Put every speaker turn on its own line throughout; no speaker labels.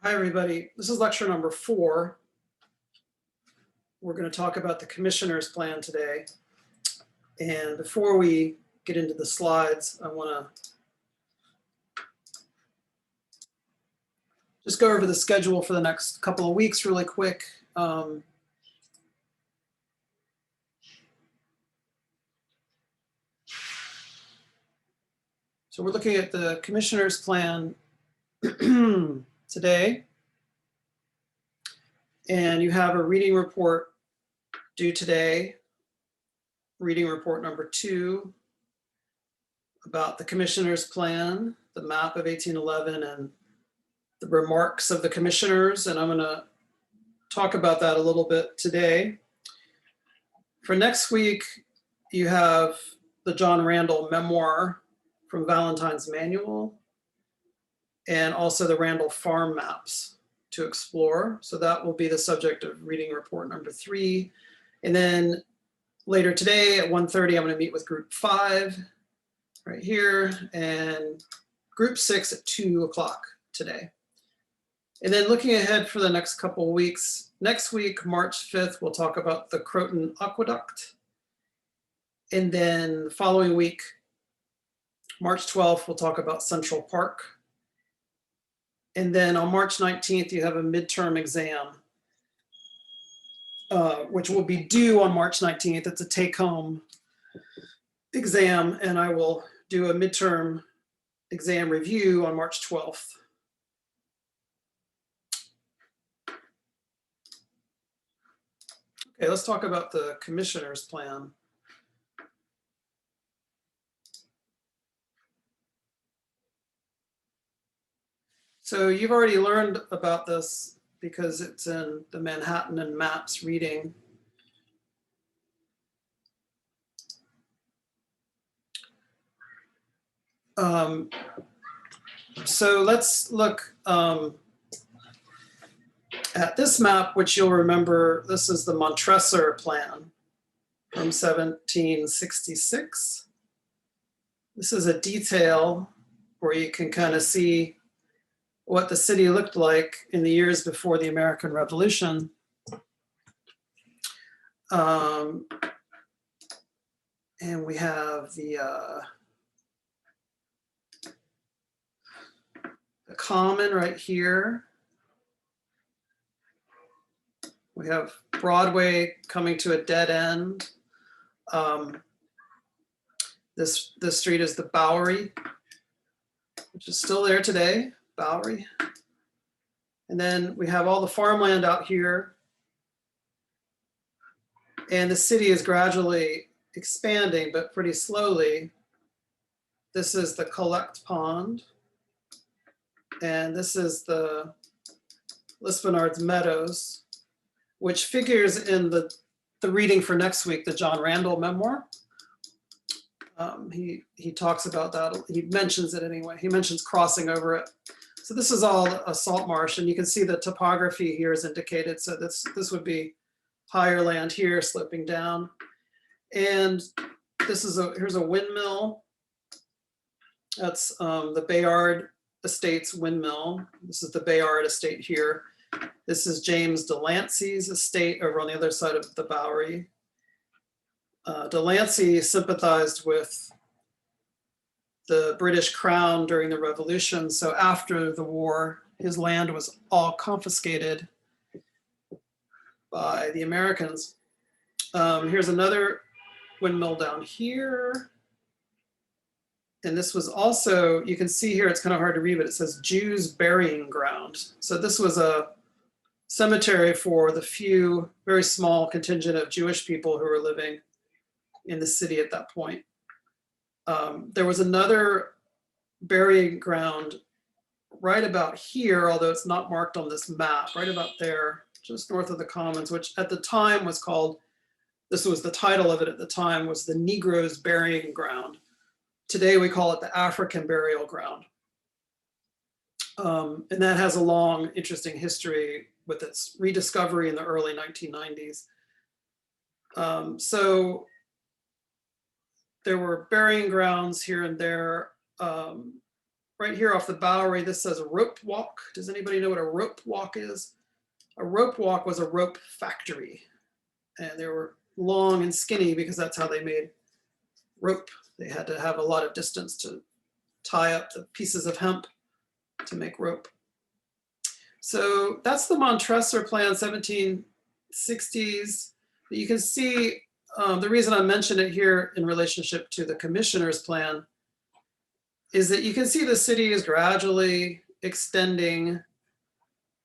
Hi, everybody. This is lecture number 4. We're going to talk about the commissioner's plan today. And before we get into the slides, I want to just go over the schedule for the next couple of weeks really quick. So we're looking at the commissioner's plan today. And you have a reading report due today, reading report number 2 about the commissioner's plan, the map of 1811, and the remarks of the commissioners. And I'm going to talk about that a little bit today. For next week, you have the John Randall memoir from Valentine's Manual, and also the Randall farm maps to explore. So that will be the subject of reading report number 3. And then later today at 1:30, I'm going to meet with group 5 right here, and group 6 at 2 o'clock today. And then looking ahead for the next couple of weeks, next week, March 5th, we'll talk about the Croton Aqueduct. And then the following week, March 12th, we'll talk about Central Park. And then on March 19th, you have a midterm exam, which will be due on March 19th. It's a take-home exam, and I will do a midterm exam review on March 12th. Okay, let's talk about the commissioner's plan. So you've already learned about this because it's in the Manhattan and Maps reading. So let's look at this map, which you'll remember, this is the Montresor plan from 1766. This is a detail where you can kind of see what the city looked like in the years before the American Revolution. And we have the Common right here. We have Broadway coming to a dead end. This street is the Bowery, which is still there today, Bowery. And then we have all the farmland out here. And the city is gradually expanding, but pretty slowly. This is the Collect Pond. And this is the Lispenard's Meadows, which figures in the reading for next week, the John Randall memoir. He talks about that. He mentions it anyway. He mentions crossing over it. So this is all a salt marsh, and you can see the topography here is indicated. So this would be higher land here, sloping down. And this is here's a windmill. That's the Bayard Estates windmill. This is the Bayard estate here. This is James Delancey's estate over on the other side of the Bowery. Delancey sympathized with the British Crown during the Revolution. So after the war, his land was all confiscated by the Americans. Here's another windmill down here. And this was also, you can see here, it's kind of hard to read, but it says Jews burying ground. So this was a cemetery for the few, very small contingent of Jewish people who were living in the city at that point. There was another burying ground right about here, although it's not marked on this map, right about there, just north of the Commons, which at the time was called, this was the title of it at the time, was the Negroes Burying Ground. Today we call it the African Burial Ground. And that has a long, interesting history with its rediscovery in the early 1990s. So there were burying grounds here and there right here off the Bowery, this says rope walk. Does anybody know what a rope walk is? A rope walk was a rope factory, and they were long and skinny because that's how they made rope. They had to have a lot of distance to tie up the pieces of hemp to make rope. So that's the Montresor plan, 1760s. You can see the reason I mentioned it here in relationship to the commissioner's plan is that you can see the city is gradually extending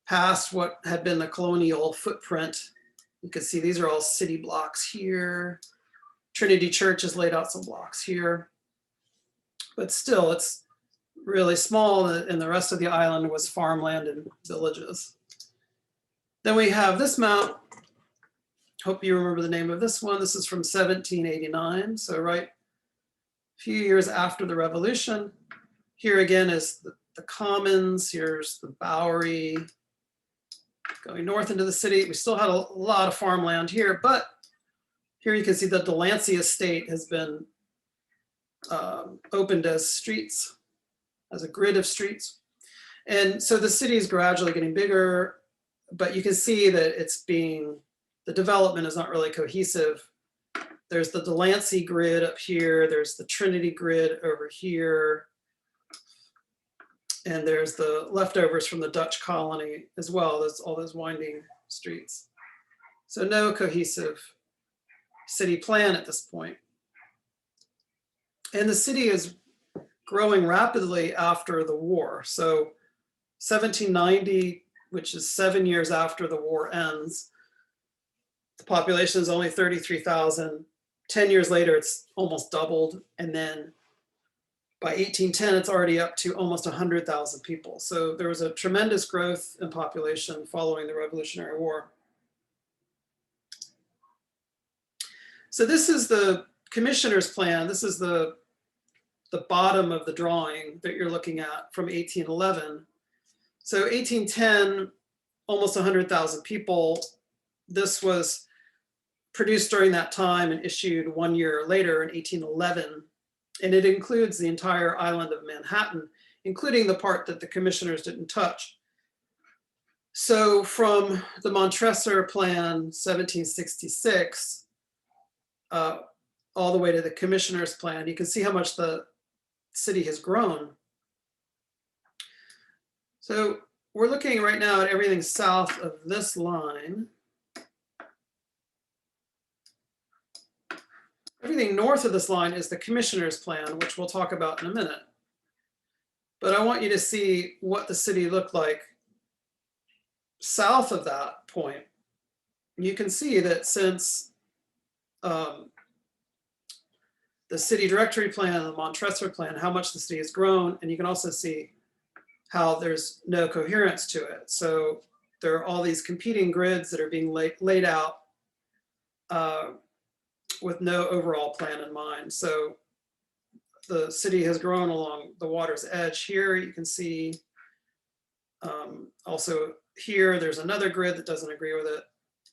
past what had been the colonial footprint. You can see these are all city blocks here. Trinity Church has laid out some blocks here, but still it's really small, and the rest of the island was farmland and villages. Then we have this map. Hope you remember the name of this one. This is from 1789, so right a few years after the Revolution. Here again is the Commons. Here's the Bowery. Going north into the city, we still had a lot of farmland here, but here you can see the Delancey estate has been opened as streets, as a grid of streets. And so the city is gradually getting bigger, but you can see that the development is not really cohesive. There's the Delancey grid up here, there's the Trinity grid over here, and there's the leftovers from the Dutch colony as well. There's all those winding streets. So no cohesive city plan at this point. And the city is growing rapidly after the war. So 1790, which is 7 years after the war ends, the population is only 33,000. 10 years later, it's almost doubled. And then by 1810, it's already up to almost 100,000 people. So there was a tremendous growth in population following the Revolutionary War. So this is the commissioner's plan. This is the bottom of the drawing that you're looking at from 1811. So 1810, almost 100,000 people. This was produced during that time and issued 1 year later in 1811. And it includes the entire island of Manhattan, including the part that the commissioners didn't touch. So from the Montresor plan, 1766, all the way to the commissioner's plan, you can see how much the city has grown. So we're looking right now at everything south of this line. Everything north of this line is the commissioner's plan, which we'll talk about in a minute. But I want you to see what the city looked like south of that point. You can see that since the city directory plan and the Montresor plan, how much the city has grown, and you can also see how there's no coherence to it. So there are all these competing grids that are being laid out with no overall plan in mind. So the city has grown along the water's edge here. You can see also here, there's another grid that doesn't agree with it.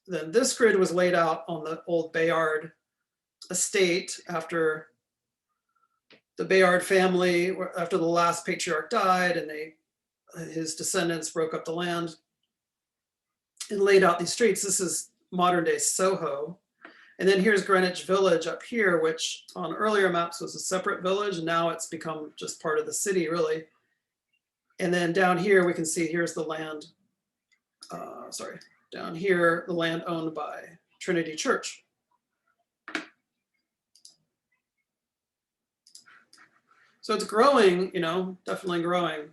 Then this grid was laid out on the old Bayard estate after the Bayard family, after the last patriarch died, and his descendants broke up the land and laid out these streets. This is modern day Soho. And then here's Greenwich Village up here, which on earlier maps was a separate village. And now it's become just part of the city, really. And then down here, we can see here's the land, down here, the land owned by Trinity Church. So it's growing, definitely growing,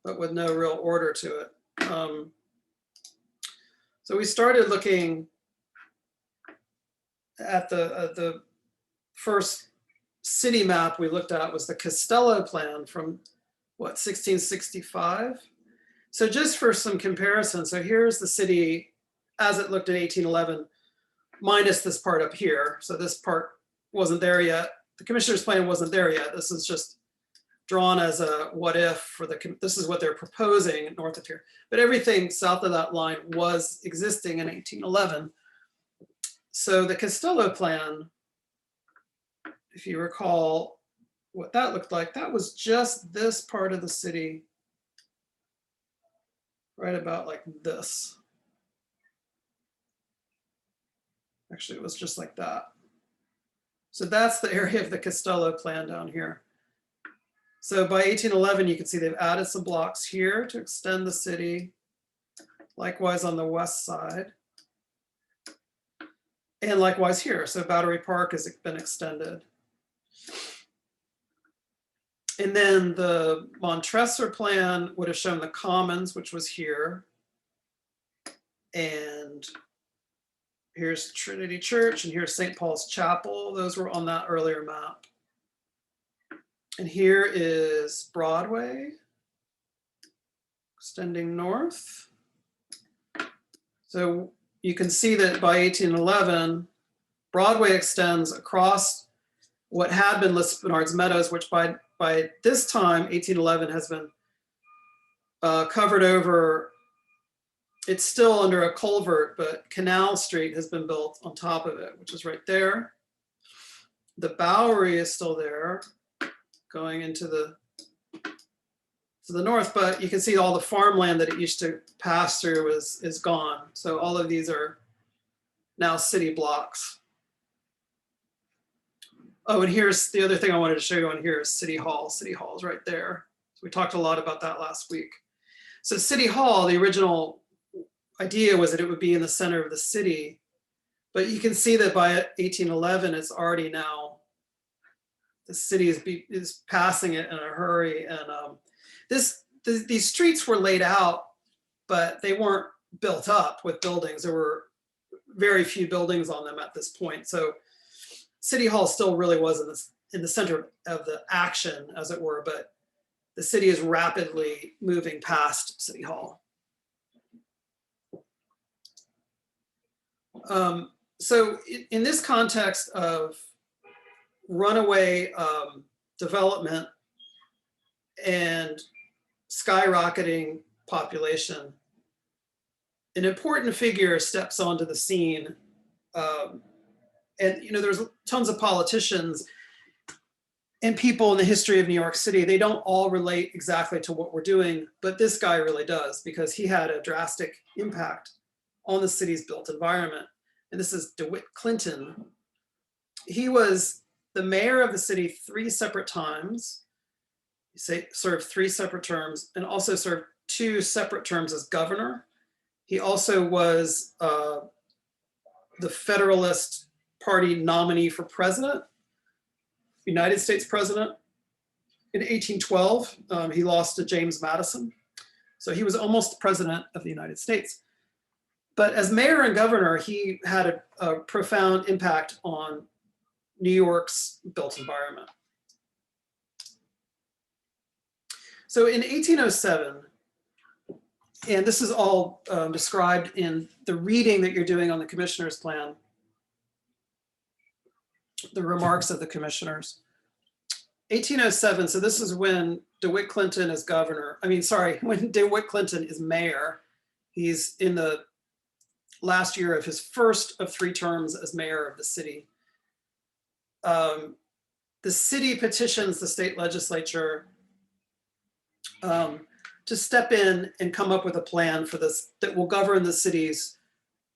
but with no real order to it. So we started looking at the first city map we looked at was the Costello plan from 1665. So just for some comparison, so here's the city as it looked in 1811, minus this part up here. So this part wasn't there yet. The commissioner's plan wasn't there yet. This is just drawn as a what if for this is what they're proposing north of here. But everything south of that line was existing in 1811. So the Costello plan, if you recall, what that looked like. That was just this part of the city, right about like this. Actually, it was just like that. So that's the area of the Costello plan down here. So by 1811, you can see they've added some blocks here to extend the city. Likewise on the west side. And likewise here. So Battery Park has been extended. And then the Montresor plan would have shown the Commons, which was here. And here's Trinity Church, and here's St. Paul's Chapel. Those were on that earlier map. And here is Broadway, extending north. So you can see that by 1811, Broadway extends across what had been Les Bernards Meadows, which by this time, 1811, has been covered over. It's still under a culvert, but Canal Street has been built on top of it, which is right there. The Bowery is still there, going into the north, but you can see all the farmland that it used to pass through is gone. So all of these are now city blocks. Oh, and here's the other thing I wanted to show you on here is City Hall. City Hall is right there. So we talked a lot about that last week. So City Hall, the original idea was that it would be in the center of the city, but you can see that by 1811, it's already now, the city is passing it in a hurry. And these streets were laid out, but they weren't built up with buildings. There were very few buildings on them at this point. So City Hall still really was in the center of the action, as it were, but the city is rapidly moving past City Hall. So in this context of runaway development and skyrocketing population, an important figure steps onto the scene. And there's tons of politicians and people in the history of New York City. They don't all relate exactly to what we're doing, but this guy really does, because he had a drastic impact on the city's built environment. And this is DeWitt Clinton. He was the mayor of the city 3 separate times. He served 3 separate terms, and also served 2 separate terms as governor. He also was the Federalist Party nominee for president, United States president. In 1812, he lost to James Madison. So he was almost president of the United States. But as mayor and governor, he had a profound impact on New York's built environment. So in 1807, and this is all described in the reading that you're doing on the commissioner's plan, the remarks of the commissioners. 1807, so this is when DeWitt Clinton is governor. When DeWitt Clinton is mayor. He's in the last year of his first of 3 terms as mayor of the city. The city petitions the state legislature to step in and come up with a plan for this that will govern the city's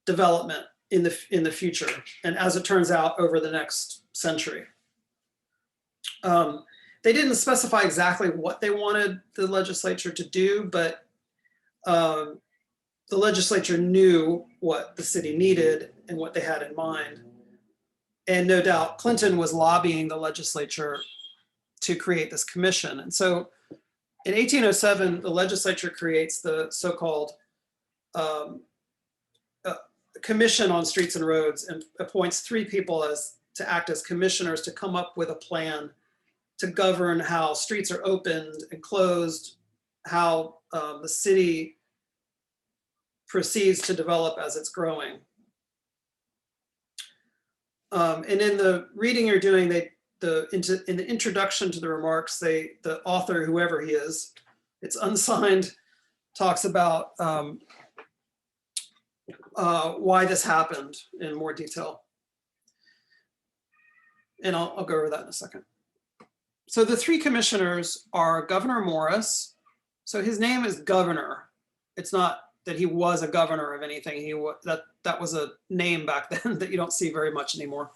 development in the future, and as it turns out, over the next century. They didn't specify exactly what they wanted the legislature to do, but the legislature knew what the city needed and what they had in mind. And no doubt Clinton was lobbying the legislature to create this commission. And so in 1807, the legislature creates the so-called Commission on Streets and Roads, and appoints 3 people to act as commissioners to come up with a plan to govern how streets are opened and closed, how the city proceeds to develop as it's growing. And in the reading you're doing, in the introduction to the remarks, the author, whoever he is, it's unsigned, talks about why this happened in more detail. And I'll go over that in a second. So the three commissioners are Governor Morris. So his name is Governor. It's not that he was a governor of anything. That was a name back then that you don't see very much anymore.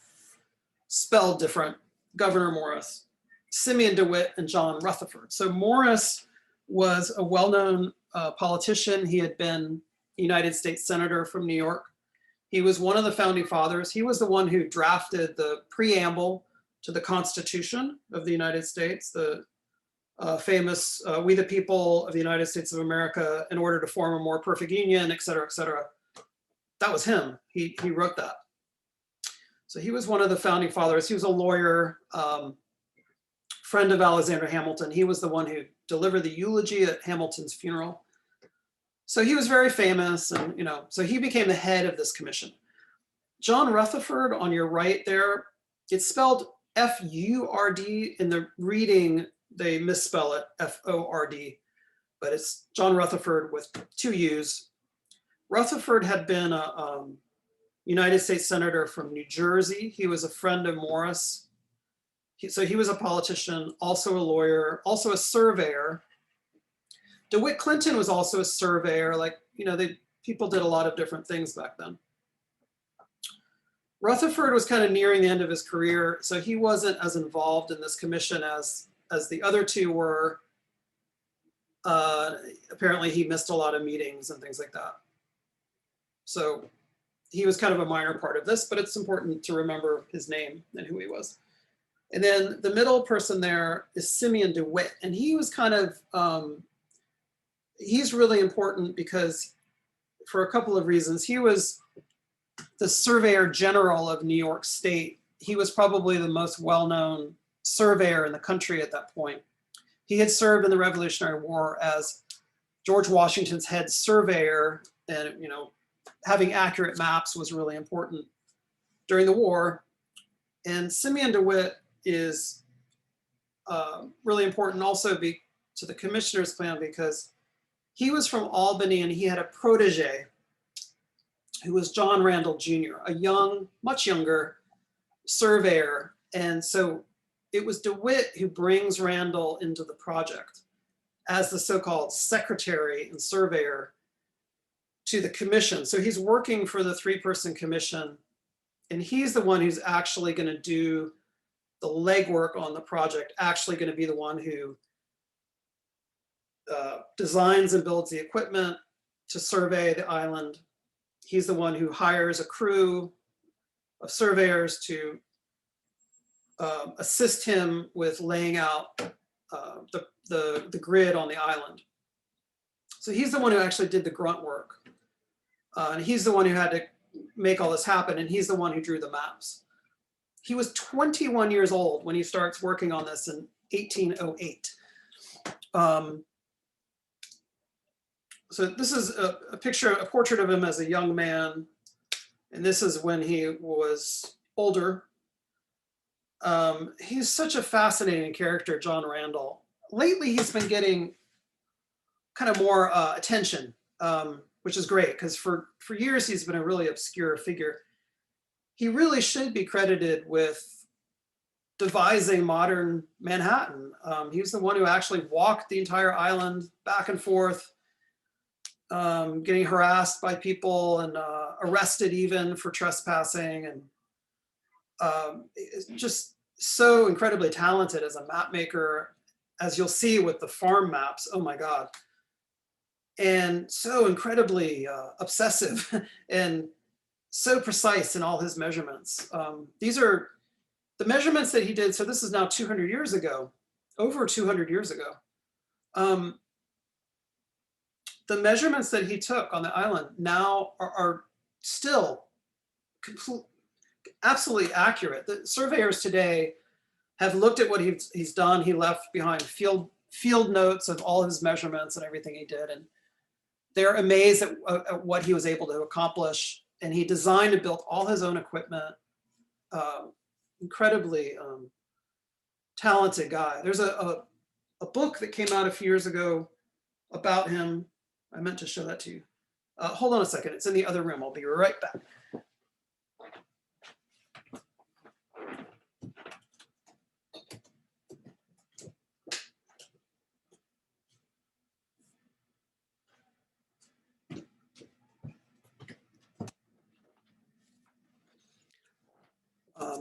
Spelled different. Governor Morris, Simeon DeWitt, and John Rutherford. So Morris was a well-known politician. He had been United States Senator from New York. He was one of the founding fathers. He was the one who drafted the preamble to the Constitution of the United States, the famous "We the people of the United States of America, in order to form a more perfect union," et cetera, et cetera. That was him. He wrote that. So he was one of the founding fathers. He was a lawyer, friend of Alexander Hamilton. He was the one who delivered the eulogy at Hamilton's funeral. So he was very famous, and so he became the head of this commission. John Rutherford on your right there, it's spelled F-U-R-D. In the reading, they misspell it F-O-R-D, but it's John Rutherford with two U's. Rutherford had been a United States Senator from New Jersey. He was a friend of Morris. So he was a politician, also a lawyer, also a surveyor. DeWitt Clinton was also a surveyor. People did a lot of different things back then. Rutherford was kind of nearing the end of his career, so he wasn't as involved in this commission as the other two were. Apparently he missed a lot of meetings and things like that. So he was kind of a minor part of this, but it's important to remember his name and who he was. And then the middle person there is Simeon DeWitt, and he was kind of, he's really important because for a couple of reasons. He was the Surveyor General of New York State. He was probably the most well-known surveyor in the country at that point. He had served in the Revolutionary War as George Washington's head surveyor, and having accurate maps was really important during the war. And Simeon DeWitt is really important also to the commissioner's plan because he was from Albany and he had a protege who was John Randall Jr., a young, much younger surveyor. And so it was DeWitt who brings Randall into the project as the so-called secretary and surveyor to the commission. So he's working for the three-person commission, and he's the one who's actually going to do the legwork on the project, actually going to be the one who designs and builds the equipment to survey the island. He's the one who hires a crew of surveyors to assist him with laying out the grid on the island. So he's the one who actually did the grunt work. And he's the one who had to make all this happen, and he's the one who drew the maps. He was 21 years old when he starts working on this in 1808. So this is a picture, a portrait of him as a young man, and this is when he was older. He's such a fascinating character, John Randall. Lately, he's been getting kind of more attention, which is great because for years he's been a really obscure figure. He really should be credited with devising modern Manhattan. He was the one who actually walked the entire island back and forth, getting harassed by people and arrested even for trespassing, and just so incredibly talented as a map maker, as you'll see with the farm maps. Oh my God. And so incredibly obsessive and so precise in all his measurements. These are the measurements that he did. So this is now 200 years ago, over 200 years ago. The measurements that he took on the island now are still absolutely accurate. The surveyors today have looked at what he's done. He left behind field notes of all his measurements and everything he did, and they're amazed at what he was able to accomplish. And he designed and built all his own equipment. Incredibly talented guy. There's a book that came out a few years ago about him. I meant to show that to you. Hold on a second. It's in the other room. I'll be right back.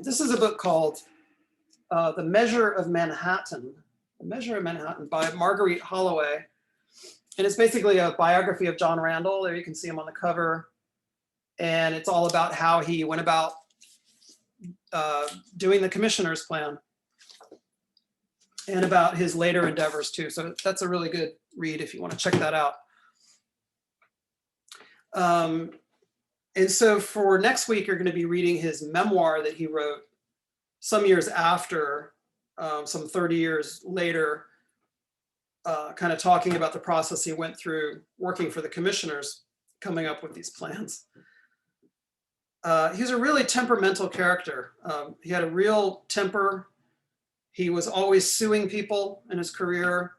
This is a book called The Measure of Manhattan, by Marguerite Holloway. And it's basically a biography of John Randall. There you can see him on the cover. And it's all about how he went about doing the commissioner's plan and about his later endeavors too. So that's a really good read if you want to check that out. And so for next week, you're going to be reading his memoir that he wrote some years after, some 30 years later, kind of talking about the process he went through working for the commissioners, coming up with these plans. He's a really temperamental character. He had a real temper. He was always suing people in his career.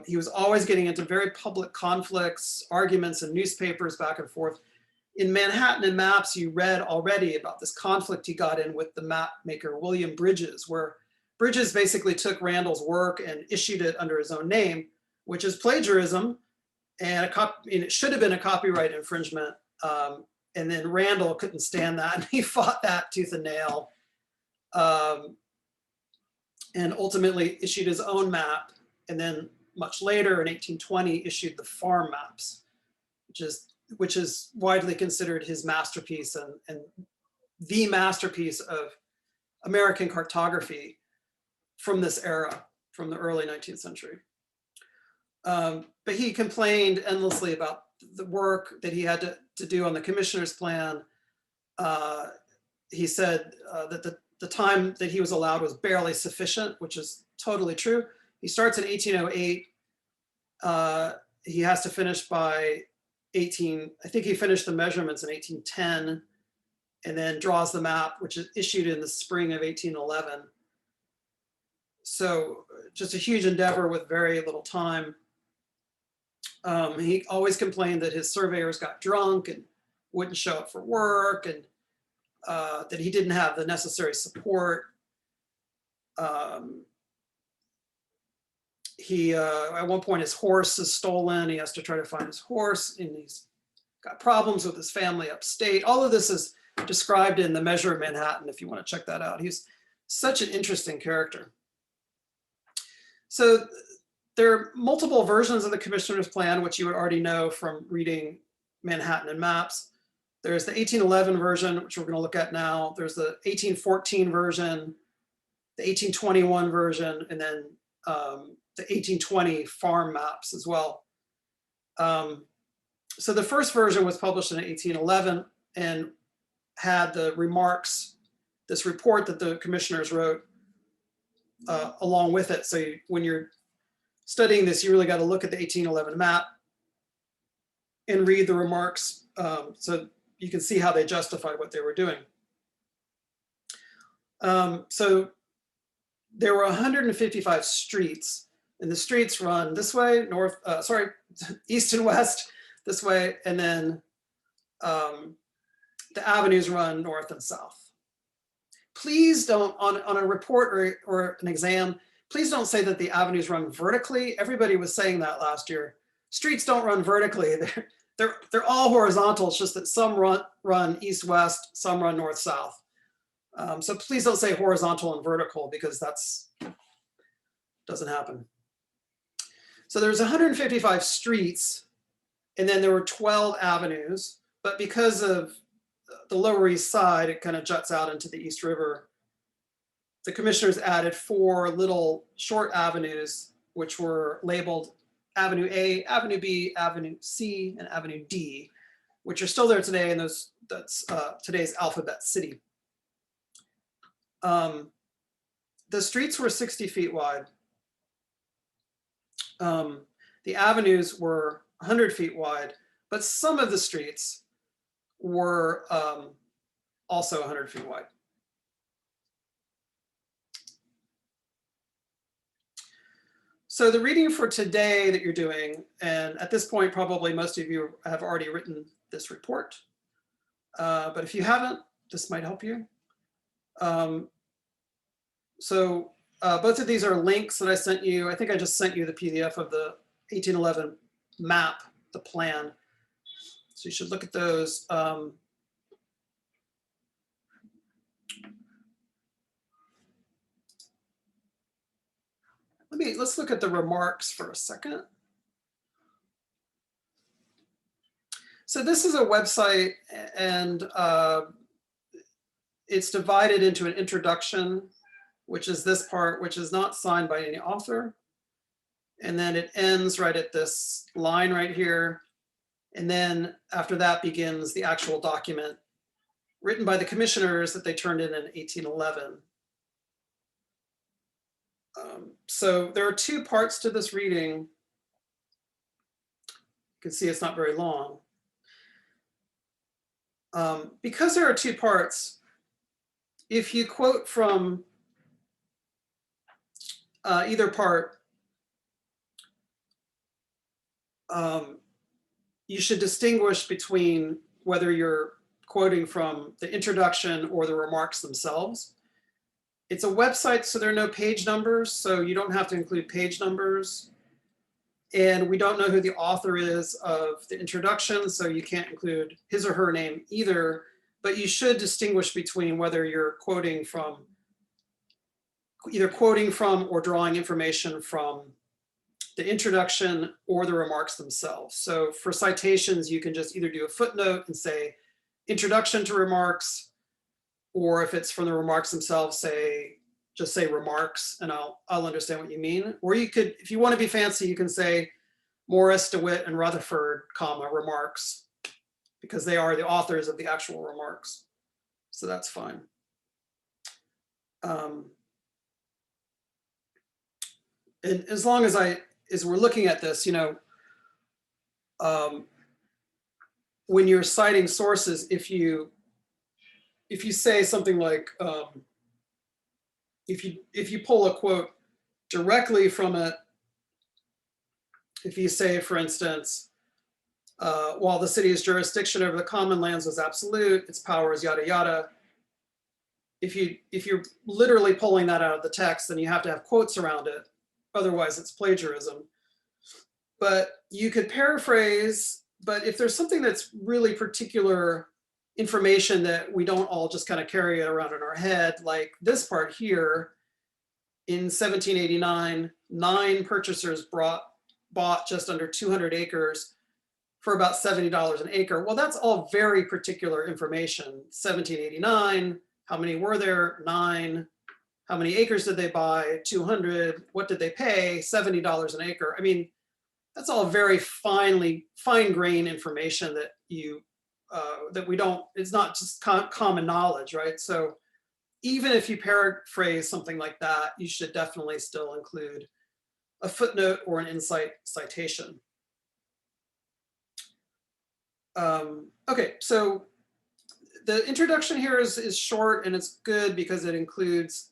He was always getting into very public conflicts, arguments in newspapers back and forth. In Manhattan and Maps, you read already about this conflict he got in with the map maker, William Bridges, where Bridges basically took Randall's work and issued it under his own name, which is plagiarism, and it should have been a copyright infringement. And then Randall couldn't stand that, and he fought that tooth and nail, and ultimately issued his own map. And then much later, in 1820, issued the Farm Maps, which is widely considered his masterpiece and the masterpiece of American cartography from this era, from the early 19th century. But he complained endlessly about the work that he had to do on the commissioner's plan. He said that the time that he was allowed was barely sufficient, which is totally true. He starts in 1808. He has to finish by I think he finished the measurements in 1810, and then draws the map, which is issued in the spring of 1811. So just a huge endeavor with very little time. He always complained that his surveyors got drunk and wouldn't show up for work, and that he didn't have the necessary support. At one point, his horse is stolen. He has to try to find his horse, and he's got problems with his family upstate. All of this is described in The Measure of Manhattan, if you want to check that out. He's such an interesting character. So there are multiple versions of the commissioner's plan, which you would already know from reading Manhattan and Maps. There's the 1811 version, which we're going to look at now. There's the 1814 version, the 1821 version, and then the 1820 Farm Maps as well. So the first version was published in 1811 and had the remarks, this report that the commissioners wrote along with it. So when you're studying this, you really got to look at the 1811 map and read the remarks so you can see how they justified what they were doing. So there were 155 streets, and the streets run this way, east and west this way, and then the avenues run north and south. Please don't, on a report or an exam, please don't say that the avenues run vertically. Everybody was saying that last year. Streets don't run vertically. They're all horizontal. It's just that some run east-west, some run north-south. So please don't say horizontal and vertical, because that's doesn't happen. So there's 155 streets, and then there were 12 avenues. But because of the Lower East Side, it kind of juts out into the East River. The commissioners added 4 little short avenues, which were labeled Avenue A, Avenue B, Avenue C, and Avenue D, which are still there today, and that's today's Alphabet City. The streets were 60 feet wide. The avenues were 100 feet wide, but some of the streets were also 100 feet wide. So the reading for today that you're doing, and at this point, probably most of you have already written this report, but if you haven't, this might help you. So both of these are links that I sent you. I think I just sent you the PDF of the 1811 map, the plan. So you should look at those. Let's look at the remarks for a second. So this is a website, and it's divided into an introduction, which is this part, which is not signed by any author. And then it ends right at this line right here. And then after that begins the actual document written by the commissioners that they turned in 1811. So there are two parts to this reading. You can see it's not very long. Because there are two parts, if you quote from either part, you should distinguish between whether you're quoting from the introduction or the remarks themselves. It's a website, so there are no page numbers, so you don't have to include page numbers. And we don't know who the author is of the introduction, so you can't include his or her name either, but you should distinguish between whether you're quoting from, either quoting from or drawing information from the introduction or the remarks themselves. So for citations, you can just either do a footnote and say introduction to remarks, or if it's from the remarks themselves, just say remarks, and I'll understand what you mean. Or you could, if you want to be fancy, you can say Morris, DeWitt, and Rutherford, comma, remarks, because they are the authors of the actual remarks. So that's fine. And as long as we're looking at this, you know, when you're citing sources, if you say something like, if you pull a quote directly from it, if you say, for instance, while the city's jurisdiction over the common lands was absolute, its power is yada yada. If you're literally pulling that out of the text, then you have to have quotes around it. Otherwise, it's plagiarism. But you could paraphrase. But if there's something that's really particular information that we don't all just kind of carry around in our head, like this part here, in 1789, 9 purchasers bought just under 200 acres for about $70 an acre. Well, that's all very particular information. 1789, how many were there? 9. How many acres did they buy? 200. What did they pay? $70 an acre. I mean, that's all very fine-grained information that that we don't, it's not just common knowledge, right? So even if you paraphrase something like that, you should definitely still include a footnote or an insight citation. Okay, so the introduction here is short, and it's good because it includes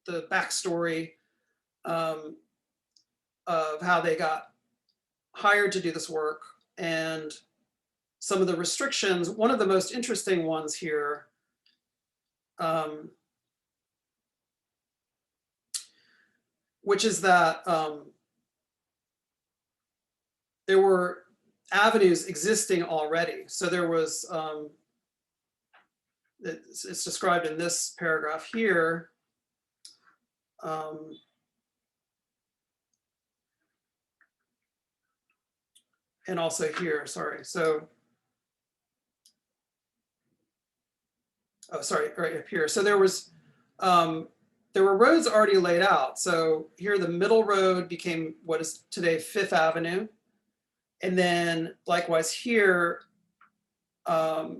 the backstory of how they got hired to do this work and some of the restrictions. One of the most interesting ones here which is that there were avenues existing already. So there was, it's described in this paragraph here. And also here, sorry. So, oh, sorry, right up here. So there were roads already laid out. So here the middle road became what is today 5th Avenue. And then likewise here, there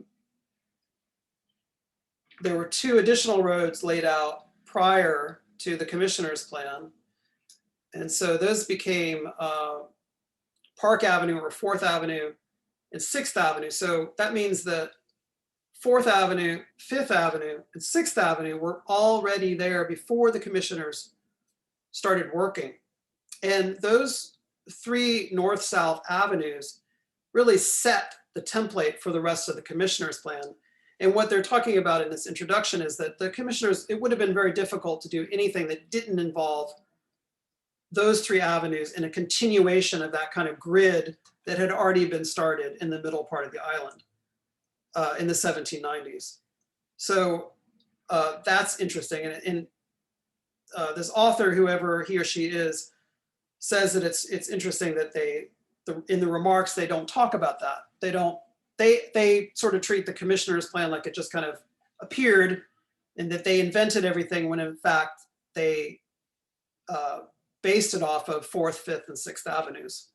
were 2 additional roads laid out prior to the commissioner's plan. And so those became Park Avenue or 4th Avenue and 6th Avenue. So that means that 4th Avenue, 5th Avenue, and 6th Avenue were already there before the commissioners started working. And those 3 north-south avenues really set the template for the rest of the commissioner's plan. And what they're talking about in this introduction is that the commissioners, it would have been very difficult to do anything that didn't involve those 3 avenues in a continuation of that kind of grid that had already been started in the middle part of the island in the 1790s. So that's interesting. And this author, whoever he or she is, says that it's interesting that in the remarks, they don't talk about that. They sort of treat the commissioner's plan like it just kind of appeared and that they invented everything when in fact they based it off of 4th, 5th, and 6th Avenues.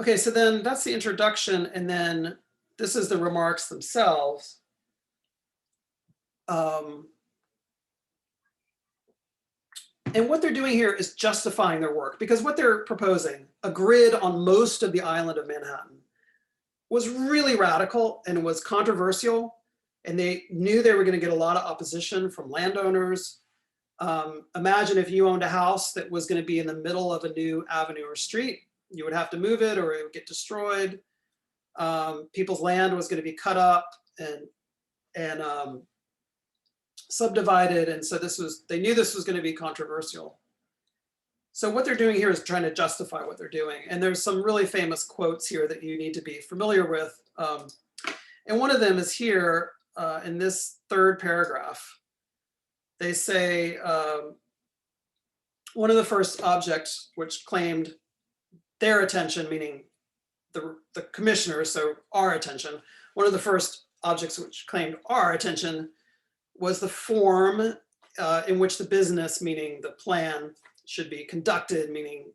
Okay, so then that's the introduction, and then this is the remarks themselves. And what they're doing here is justifying their work, because what they're proposing, a grid on most of the island of Manhattan, was really radical and was controversial, and they knew they were going to get a lot of opposition from landowners. Imagine if you owned a house that was going to be in the middle of a new avenue or street. You would have to move it or it would get destroyed. People's land was going to be cut up and subdivided. And so they knew this was going to be controversial. So what they're doing here is trying to justify what they're doing. And there's some really famous quotes here that you need to be familiar with. And one of them is here in this 3rd paragraph. They say, one of the first objects which claimed their attention, meaning the commissioners, so our attention, one of the first objects which claimed our attention was the form in which the business, meaning the plan, should be conducted, meaning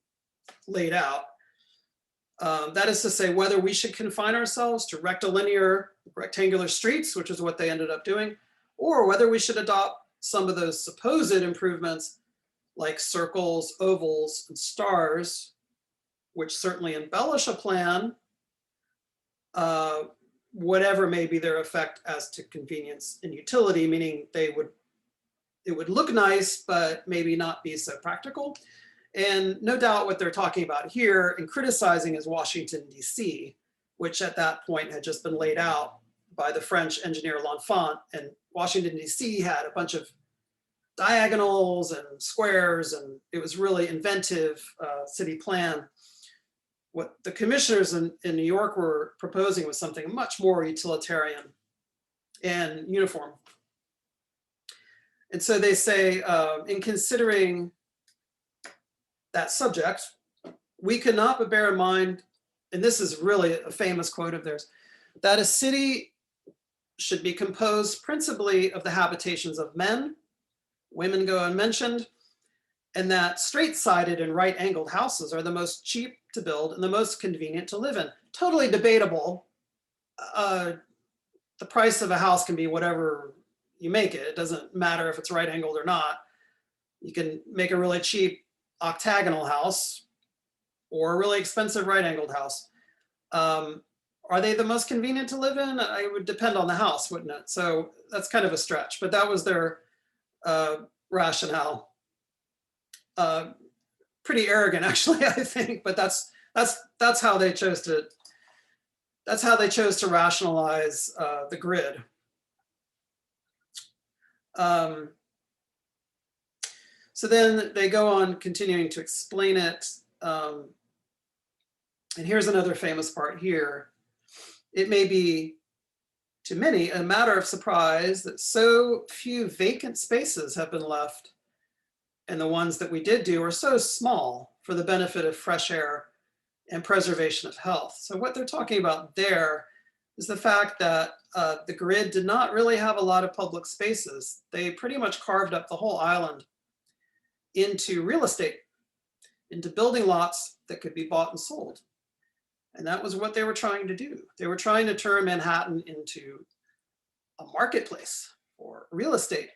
laid out. That is to say, whether we should confine ourselves to rectangular streets, which is what they ended up doing, or whether we should adopt some of those supposed improvements like circles, ovals, and stars, which certainly embellish a plan, whatever may be their effect as to convenience and utility, meaning it would look nice, but maybe not be so practical. And no doubt what they're talking about here and criticizing is Washington, D.C., which at that point had just been laid out by the French engineer L'Enfant. And Washington, D.C. had a bunch of diagonals and squares, and it was really inventive city plan. What the commissioners in New York were proposing was something much more utilitarian and uniform. And so they say, in considering that subject, we could not but bear in mind, and this is really a famous quote of theirs, that a city should be composed principally of the habitations of men, women go unmentioned, and that straight-sided and right-angled houses are the most cheap to build and the most convenient to live in. Totally debatable. The price of a house can be whatever you make it. It doesn't matter if it's right-angled or not. You can make a really cheap octagonal house or a really expensive right-angled house. Are they the most convenient to live in? It would depend on the house, wouldn't it? So that's kind of a stretch, but that was their rationale. Pretty arrogant, actually, I think, but that's how they chose to rationalize the grid. So then they go on continuing to explain it. And here's another famous part here. It may be to many a matter of surprise that so few vacant spaces have been left, and the ones that we did do are so small for the benefit of fresh air and preservation of health. So what they're talking about there is the fact that the grid did not really have a lot of public spaces. They pretty much carved up the whole island into real estate, into building lots that could be bought and sold. And that was what they were trying to do. They were trying to turn Manhattan into a marketplace for real estate.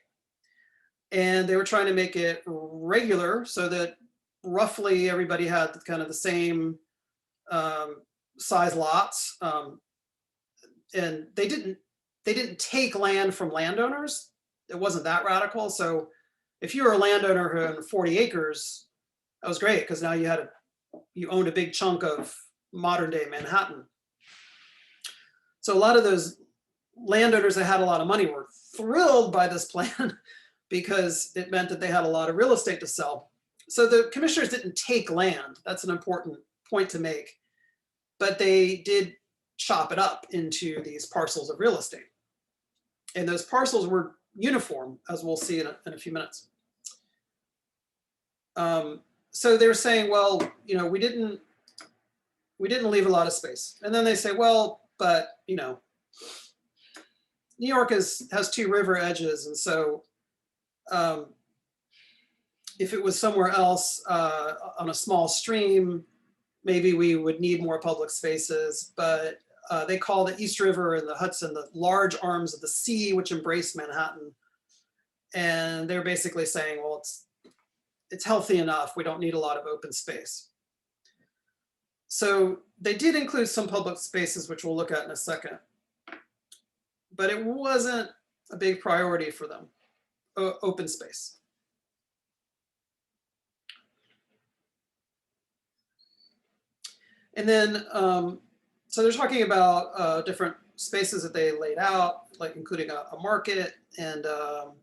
And they were trying to make it regular so that roughly everybody had kind of the same size lots. And they didn't take land from landowners. It wasn't that radical. So if you were a landowner who owned 40 acres, that was great because now you owned a big chunk of modern day Manhattan. So a lot of those landowners that had a lot of money were thrilled by this plan because it meant that they had a lot of real estate to sell. So the commissioners didn't take land. That's an important point to make. But they did chop it up into these parcels of real estate. And those parcels were uniform, as we'll see in a few minutes. So they're saying, well, you know, we didn't leave a lot of space. And then they say, well, but, you know, New York has 2 river edges. And so if it was somewhere else on a small stream, maybe we would need more public spaces. But they call the East River and the Hudson the large arms of the sea, which embrace Manhattan. And they're basically saying, well, it's healthy enough. We don't need a lot of open space. So they did include some public spaces, which we'll look at in a second. But it wasn't a big priority for them, open space. And then, so they're talking about different spaces that they laid out, like including a market, and that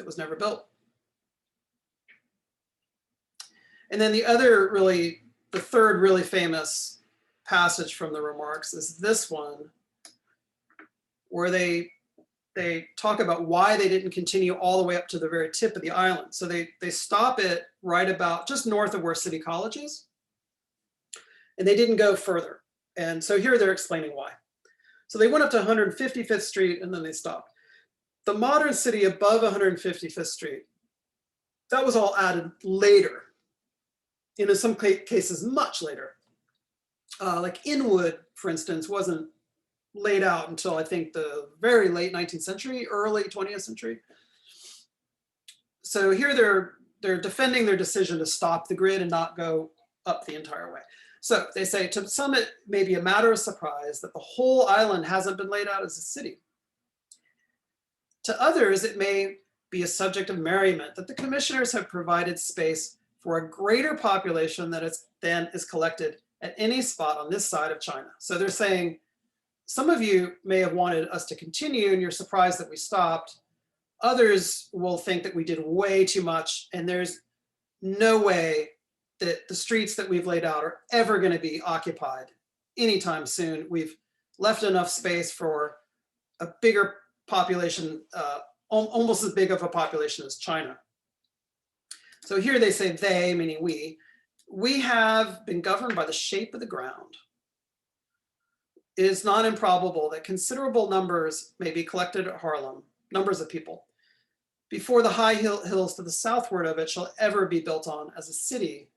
was never built. And then the third really famous passage from the remarks is this one, where they talk about why they didn't continue all the way up to the very tip of the island. So they stop it right about just north of where City College is, and they didn't go further. And so here they're explaining why. So they went up to 155th Street and then they stopped. The modern city above 155th Street, that was all added later. In some cases, much later. Like Inwood, for instance, wasn't laid out until I think the very late 19th century, early 20th century. So here they're defending their decision to stop the grid and not go up the entire way. So they say, to some it may be a matter of surprise that the whole island hasn't been laid out as a city. To others, it may be a subject of merriment that the commissioners have provided space for a greater population than is collected at any spot on this side of China. So they're saying, some of you may have wanted us to continue and you're surprised that we stopped. Others will think that we did way too much, and there's no way that the streets that we've laid out are ever going to be occupied anytime soon. We've left enough space for a bigger population, almost as big of a population as China. So here they say they, meaning we have been governed by the shape of the ground. It is not improbable that considerable numbers may be collected at Harlem, numbers of people, before the high hills to the southward of it shall ever be built on as a city.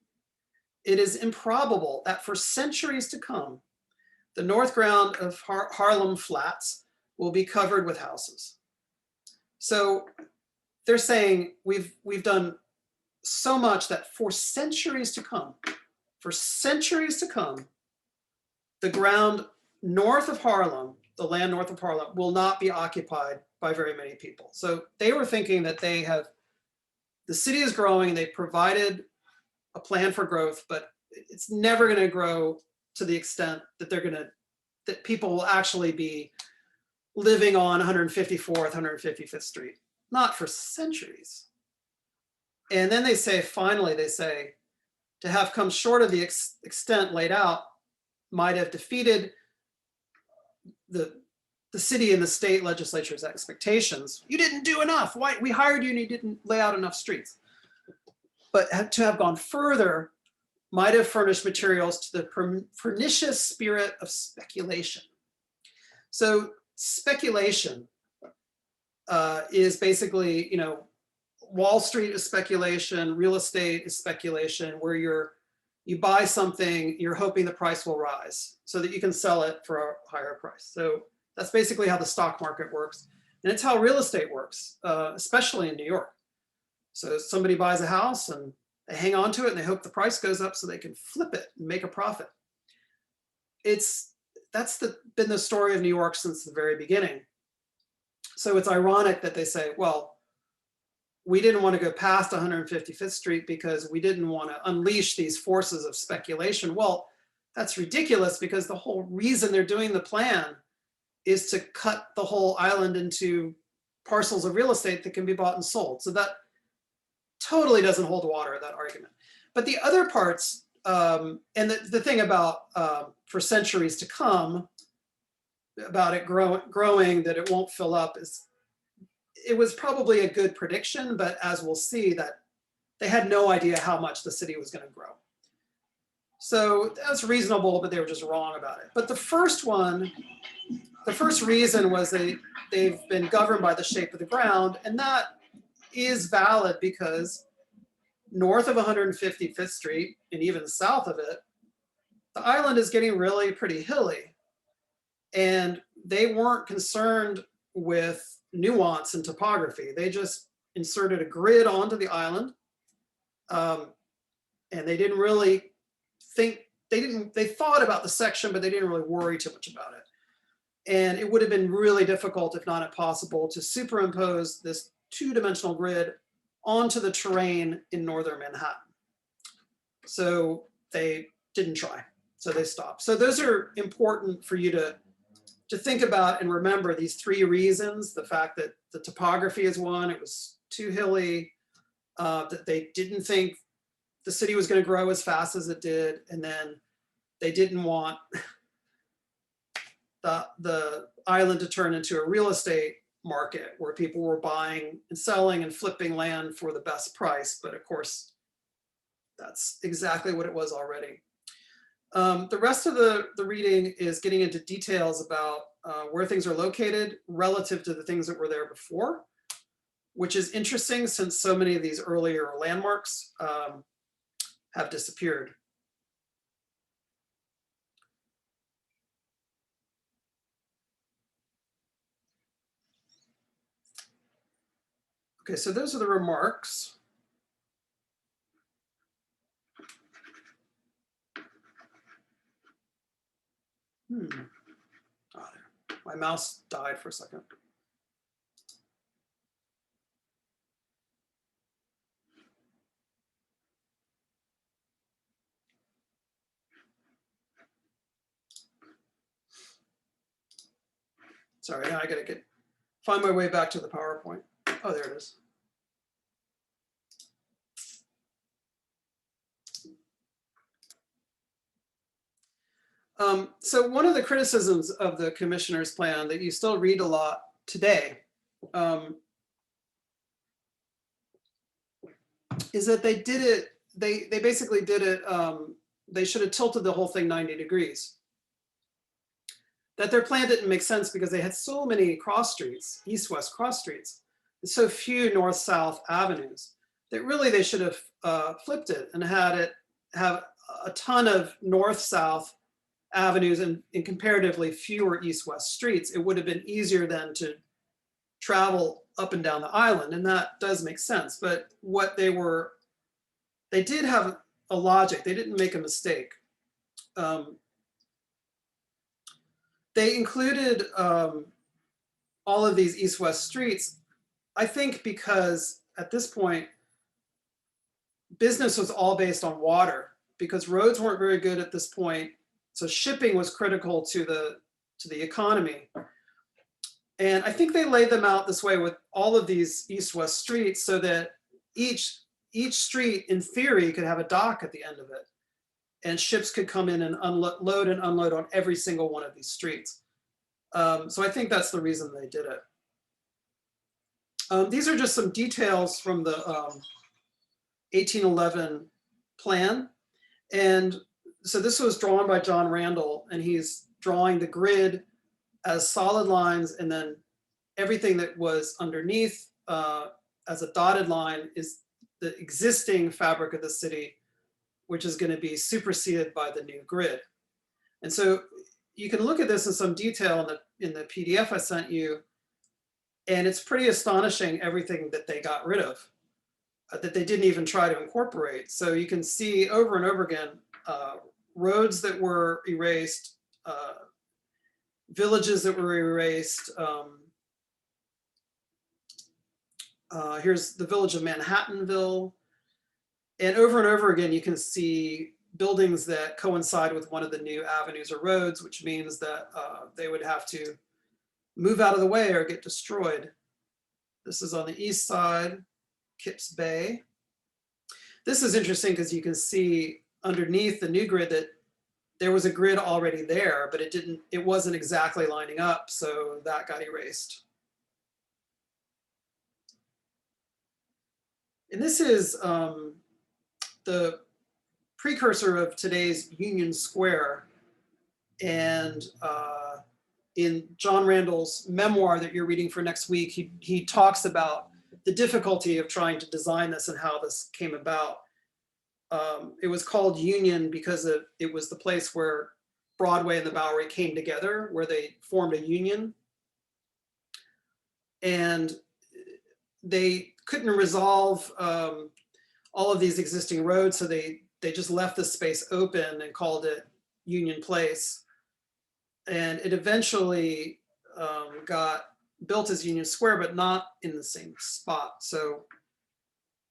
It is improbable that for centuries to come, the north ground of Harlem Flats will be covered with houses. So they're saying we've done so much that for centuries to come, the ground north of Harlem, the land north of Harlem, will not be occupied by very many people. So they were thinking that the city is growing, they provided a plan for growth, but it's never going to grow to the extent that that people will actually be living on 154th, 155th Street. Not for centuries. And then they say, finally, to have come short of the extent laid out might have defeated the city and the state legislature's expectations. You didn't do enough. Why? We hired you and you didn't lay out enough streets. But to have gone further might have furnished materials to the pernicious spirit of speculation. So speculation is basically, Wall Street is speculation, real estate is speculation, where you buy something, you're hoping the price will rise so that you can sell it for a higher price. So that's basically how the stock market works. And it's how real estate works, especially in New York. So somebody buys a house and they hang on to it and they hope the price goes up so they can flip it and make a profit. That's been the story of New York since the very beginning. So it's ironic that they say, well, we didn't want to go past 155th Street because we didn't want to unleash these forces of speculation. Well, that's ridiculous, because the whole reason they're doing the plan is to cut the whole island into parcels of real estate that can be bought and sold. So that totally doesn't hold water, that argument. But the other parts, and the thing about for centuries to come, about it growing, that it won't fill up, it was probably a good prediction, but as we'll see, that they had no idea how much the city was going to grow. So that's reasonable, but they were just wrong about it. But the first reason was they've been governed by the shape of the ground, and that is valid because north of 155th Street and even south of it, the island is getting really pretty hilly. And they weren't concerned with nuance and topography. They just inserted a grid onto the island. And they didn't really think, they thought about the section, but they didn't really worry too much about it. And it would have been really difficult, if not impossible, to superimpose this two-dimensional grid onto the terrain in northern Manhattan. So they didn't try, so they stopped. So those are important for you to think about and remember, these three reasons: the fact that the topography is one, it was too hilly, that they didn't think the city was going to grow as fast as it did, and then they didn't want the island to turn into a real estate market where people were buying and selling and flipping land for the best price. But of course, that's exactly what it was already. The rest of the reading is getting into details about where things are located relative to the things that were there before, which is interesting since so many of these earlier landmarks have disappeared. Okay, so those are the remarks. Oh, there. My mouse died for a second. Sorry, now I gotta find my way back to the PowerPoint. Oh, there it is. So one of the criticisms of the commissioner's plan that you still read a lot today is that they did it, they basically did it, they should have tilted the whole thing 90 degrees. That their plan didn't make sense because they had so many cross streets, east-west cross streets, and so few north-south avenues, that really they should have flipped it and had it have a ton of north-south avenues and comparatively fewer east-west streets. It would have been easier then to travel up and down the island, and that does make sense. But what they did have a logic. They didn't make a mistake. They included all of these east-west streets, I think because at this point, business was all based on water because roads weren't very good at this point. So shipping was critical to the economy. And I think they laid them out this way with all of these east-west streets so that each street in theory could have a dock at the end of it. And ships could come in and load and unload on every single one of these streets. So I think that's the reason they did it. These are just some details from the 1811 plan. And so this was drawn by John Randall, and he's drawing the grid as solid lines, and then everything that was underneath as a dotted line is the existing fabric of the city, which is going to be superseded by the new grid. And so you can look at this in some detail in the PDF I sent you, and it's pretty astonishing everything that they got rid of, that they didn't even try to incorporate. So you can see over and over again, roads that were erased, villages that were erased. Here's the village of Manhattanville. And over again, you can see buildings that coincide with one of the new avenues or roads, which means that they would have to move out of the way or get destroyed. This is on the east side, Kips Bay. This is interesting because you can see underneath the new grid that there was a grid already there, but it wasn't exactly lining up, so that got erased. And this is the precursor of today's Union Square. And in John Randall's memoir that you're reading for next week, he talks about the difficulty of trying to design this and how this came about. It was called Union because it was the place where Broadway and the Bowery came together, where they formed a union. And they couldn't resolve all of these existing roads, so they just left the space open and called it Union Place. And it eventually got built as Union Square, but not in the same spot. So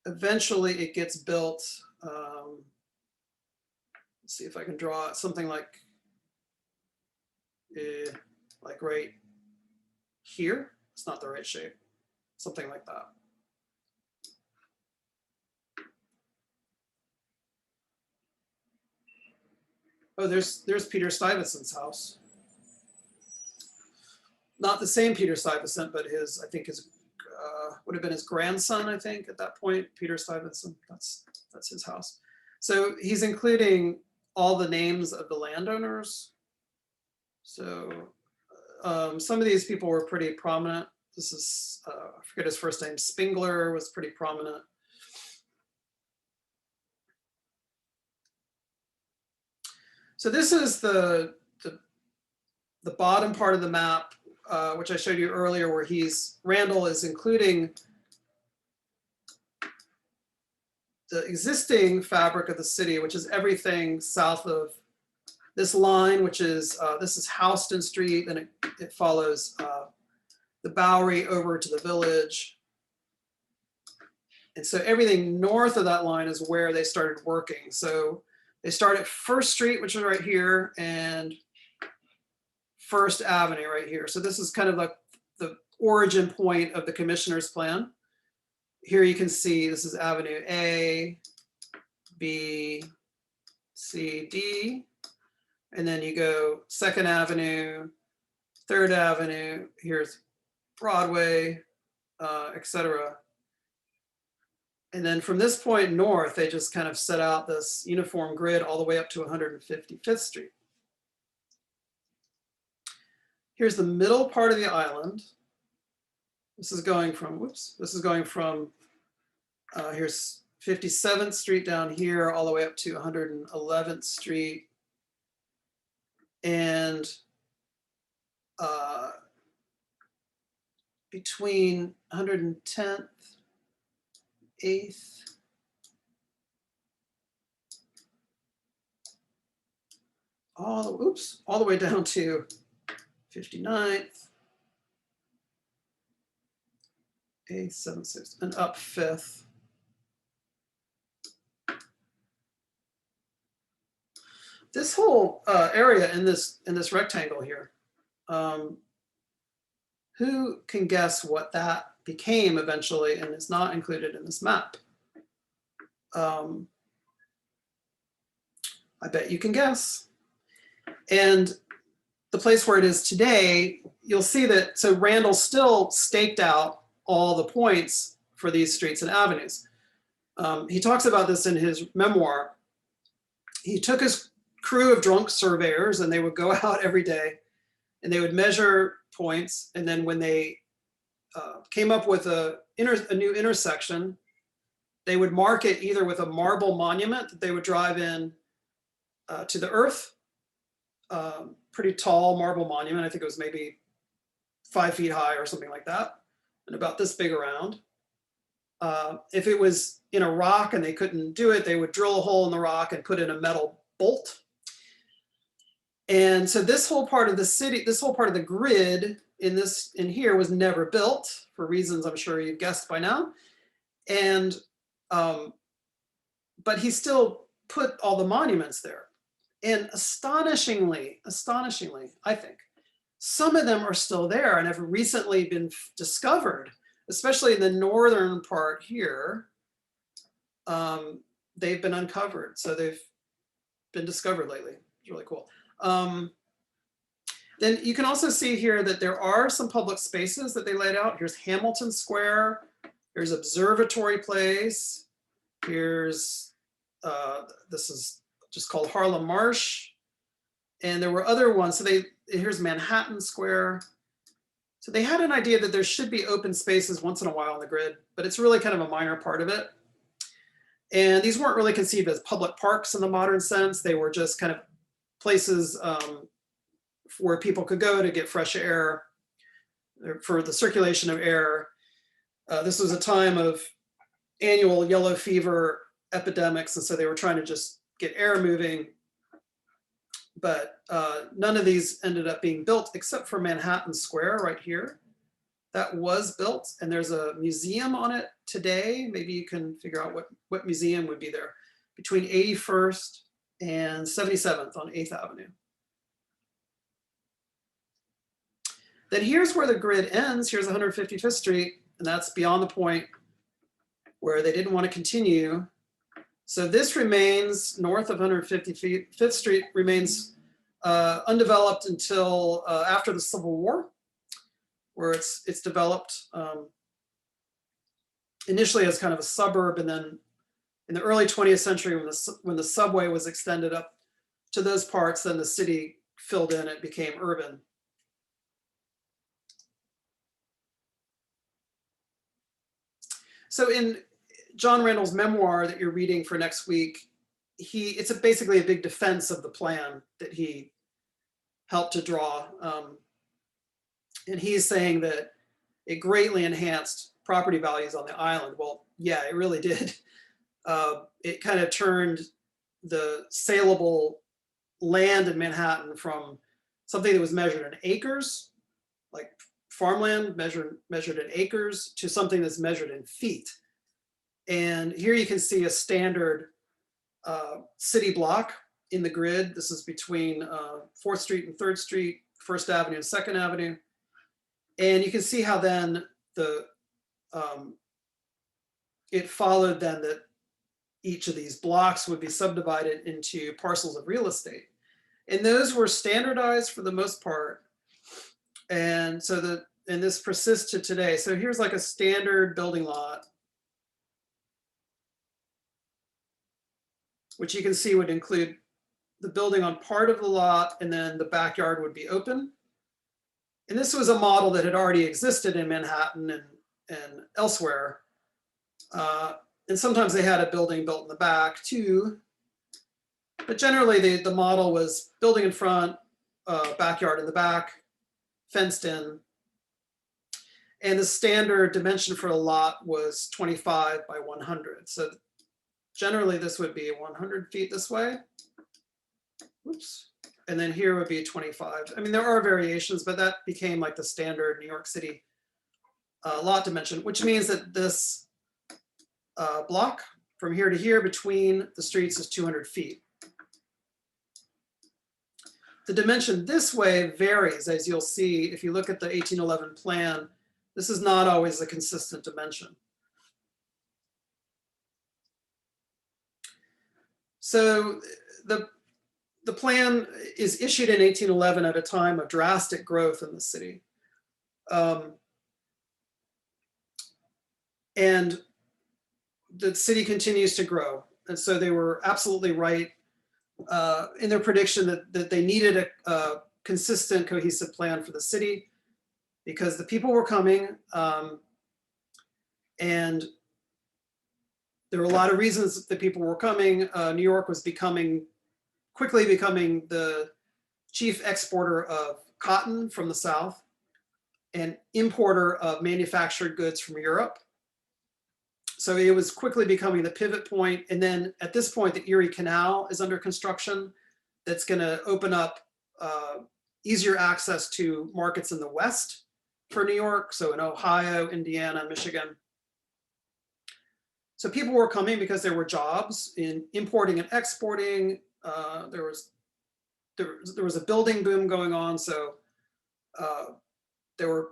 eventually it gets built. Let's see if I can draw something like right here. It's not the right shape. Something like that. Oh, there's Peter Stuyvesant's house. Not the same Peter Stuyvesant, but I think his would have been his grandson, I think, at that point, Peter Stuyvesant. That's his house. So he's including all the names of the landowners. So some of these people were pretty prominent. This is, I forget his first name, Spingler was pretty prominent. So this is the bottom part of the map, which I showed you earlier, where Randall is including the existing fabric of the city, which is everything south of this line, which is, this is Houston Street, and it follows the Bowery over to the Village. And so everything north of that line is where they started working. So they start at First Street, which is right here, and First Avenue right here. So this is kind of like the origin point of the commissioner's plan. Here you can see this is Avenue A, B, C, D, and then you go Second Avenue, Third Avenue, here's Broadway, etc. And then from this point north, they just kind of set out this uniform grid all the way up to 155th Street. Here's the middle part of the island. This is going from, here's 57th Street down here, all the way up to 111th Street. And between 110th, 8th, all the way down to 59th, 8th, 7th, 6th, and up 5th. This whole area in this rectangle here, who can guess what that became eventually and is not included in this map? I bet you can guess. And the place where it is today, you'll see that, so Randall still staked out all the points for these streets and avenues. He talks about this in his memoir. He took his crew of drunk surveyors and they would go out every day and they would measure points. And then when they came up with a new intersection, they would mark it either with a marble monument that they would drive in to the earth, pretty tall marble monument. I think it was maybe 5 feet high or something like that, and about this big around. If it was in a rock and they couldn't do it, they would drill a hole in the rock and put in a metal bolt. And so this whole part of the city, this whole part of the grid in here was never built for reasons I'm sure you've guessed by now. And, but he still put all the monuments there. And astonishingly, I think, some of them are still there and have recently been discovered, especially in the northern part here. They've been uncovered, so they've been discovered lately. It's really cool. Then you can also see here that there are some public spaces that they laid out. Here's Hamilton Square. Here's Observatory Place. Here's, this is just called Harlem Marsh. And there were other ones. So here's Manhattan Square. So they had an idea that there should be open spaces once in a while on the grid, but it's really kind of a minor part of it. And these weren't really conceived as public parks in the modern sense. They were just kind of places where people could go to get fresh air, for the circulation of air. This was a time of annual yellow fever epidemics, and so they were trying to just get air moving. But none of these ended up being built except for Manhattan Square right here. That was built, and there's a museum on it today. Maybe you can figure out what museum would be there, between 81st and 77th on 8th Avenue. Then here's where the grid ends. Here's 155th Street, and that's beyond the point where they didn't want to continue. So this remains north of 155th Street, remains undeveloped until after the Civil War, where it's developed initially as kind of a suburb, and then in the early 20th century, when the subway was extended up to those parts, then the city filled in, it became urban. So in John Randall's memoir that you're reading for next week, it's basically a big defense of the plan that he helped to draw. And he's saying that it greatly enhanced property values on the island. Well, yeah, it really did. It kind of turned the saleable land in Manhattan from something that was measured in acres, like farmland measured in acres, to something that's measured in feet. And here you can see a standard city block in the grid. This is between 4th Street and 3rd Street, 1st Avenue and 2nd Avenue. And you can see how then it followed then that each of these blocks would be subdivided into parcels of real estate. And those were standardized for the most part. And so and this persists to today. So here's like a standard building lot, which you can see would include the building on part of the lot, and then the backyard would be open. And this was a model that had already existed in Manhattan and elsewhere. And sometimes they had a building built in the back too. But generally the model was building in front, backyard in the back, fenced in. And the standard dimension for a lot was 25 by 100. So generally this would be 100 feet this way. Oops. And then here would be 25. I mean, there are variations, but that became like the standard New York City lot dimension, which means that this block from here to here between the streets is 200 feet. The dimension this way varies, as you'll see if you look at the 1811 plan. This is not always a consistent dimension. So the plan is issued in 1811 at a time of drastic growth in the city. And the city continues to grow. And so they were absolutely right in their prediction that they needed a consistent, cohesive plan for the city, because the people were coming, and there were a lot of reasons that people were coming. New York was quickly becoming the chief exporter of cotton from the South and importer of manufactured goods from Europe. So it was quickly becoming the pivot point. And then at this point, the Erie Canal is under construction. That's going to open up easier access to markets in the West for New York. So in Ohio, Indiana, Michigan. So people were coming because there were jobs in importing and exporting. There was a building boom going on. So there were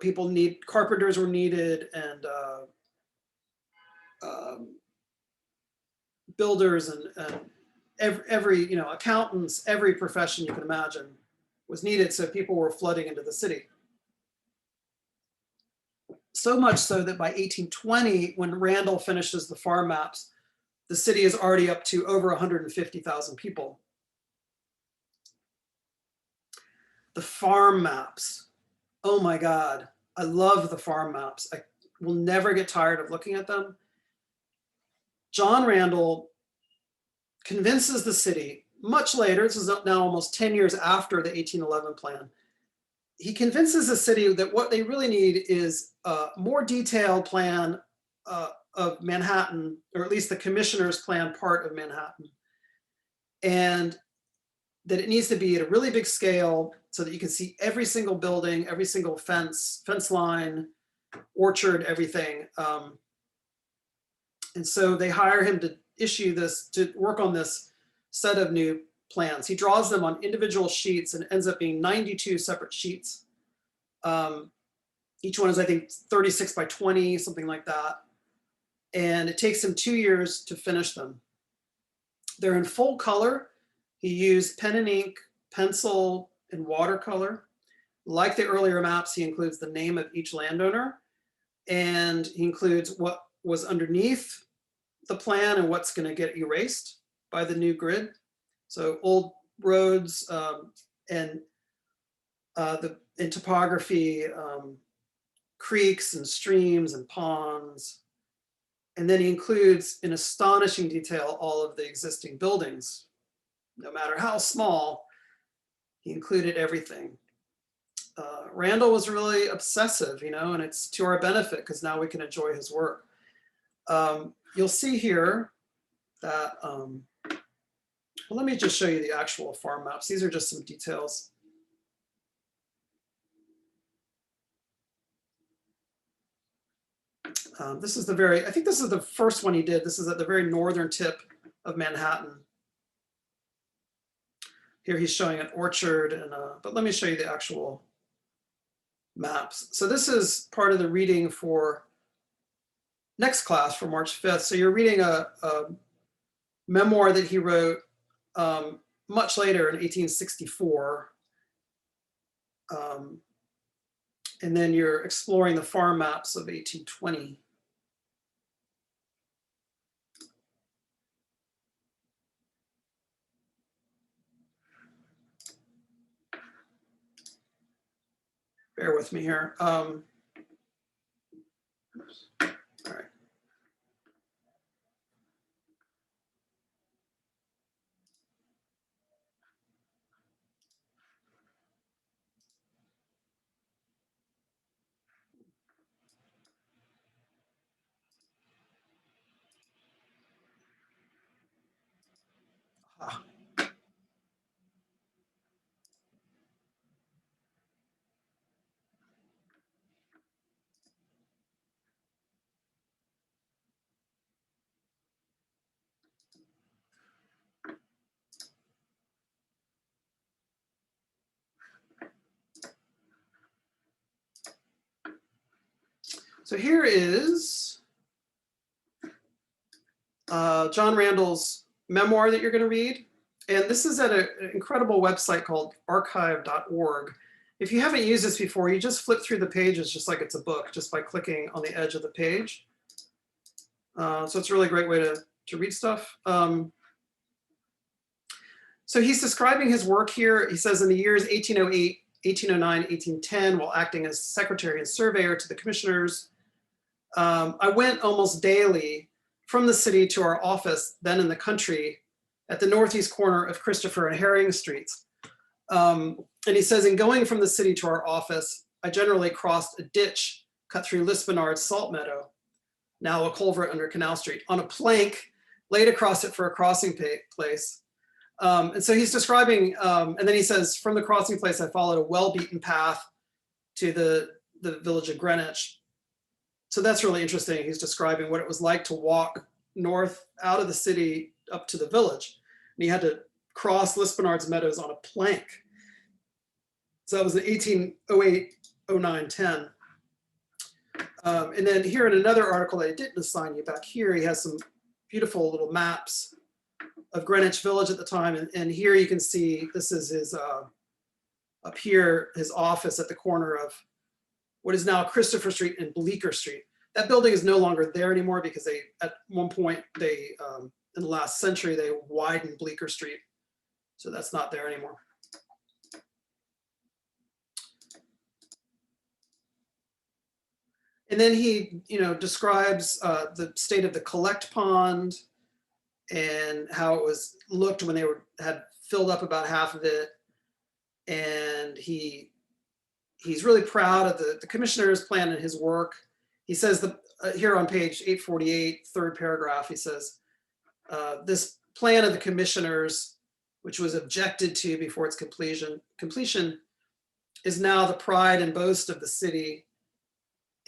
carpenters were needed, and builders and every accountants, every profession you can imagine was needed. So people were flooding into the city. So much so that by 1820, when Randall finishes the farm maps, the city is already up to over 150,000 people. The farm maps. Oh my God. I love the farm maps. I will never get tired of looking at them. John Randall convinces the city much later, this is now almost 10 years after the 1811 plan. He convinces the city that what they really need is a more detailed plan of Manhattan, or at least the commissioner's plan part of Manhattan. And that it needs to be at a really big scale so that you can see every single building, every single fence line, orchard, everything. And so they hire him to issue this, to work on this set of new plans. He draws them on individual sheets and it ends up being 92 separate sheets. Each one is, I think, 36 by 20, something like that. And it takes him 2 years to finish them. They're in full color. He used pen and ink, pencil, and watercolor. Like the earlier maps, he includes the name of each landowner, and he includes what was underneath the plan and what's going to get erased by the new grid. So old roads and in topography, creeks and streams and ponds. And then he includes in astonishing detail all of the existing buildings. No matter how small, he included everything. Randall was really obsessive, and it's to our benefit because now we can enjoy his work. You'll see here that, well, let me just show you the actual farm maps. These are just some details. This is I think this is the first one he did. This is at the very northern tip of Manhattan. Here he's showing an orchard, but let me show you the actual maps. So this is part of the reading for next class for March 5th. So you're reading a memoir that he wrote much later in 1864. And then you're exploring the farm maps of 1820. Bear with me here. All right. So here is John Randall's memoir that you're going to read. And this is at an incredible website called archive.org. If you haven't used this before, you just flip through the pages just like it's a book, just by clicking on the edge of the page. So it's a really great way to read stuff. So he's describing his work here. He says in the years 1808, 1809, 1810, while acting as secretary and surveyor to the commissioners, I went almost daily from the city to our office, then in the country, at the northeast corner of Christopher and Herring Streets. And he says, in going from the city to our office, I generally crossed a ditch cut through Lisbonard's salt meadow, now a culvert under Canal Street, on a plank laid across it for a crossing place. And so he's describing, and then he says, from the crossing place, I followed a well-beaten path to the village of Greenwich. So that's really interesting. He's describing what it was like to walk north out of the city up to the village. And he had to cross Lisbonard's meadows on a plank. So that was in 1808, 09, 10. And then here in another article that I didn't assign you back here, he has some beautiful little maps Greenwich Village at the time. And here you can see, this is his, up here, his office at the corner of what is now Christopher Street and Bleecker Street. That building is no longer there anymore because they, at one point, they, in the last century, they widened Bleecker Street. So that's not there anymore. And then he, describes the state of the collect pond and how it was looked when they had filled up about half of it. And he's really proud of the commissioner's plan and his work. He says here on page 848, third paragraph, he says, this plan of the commissioners, which was objected to before its completion, is now the pride and boast of the city,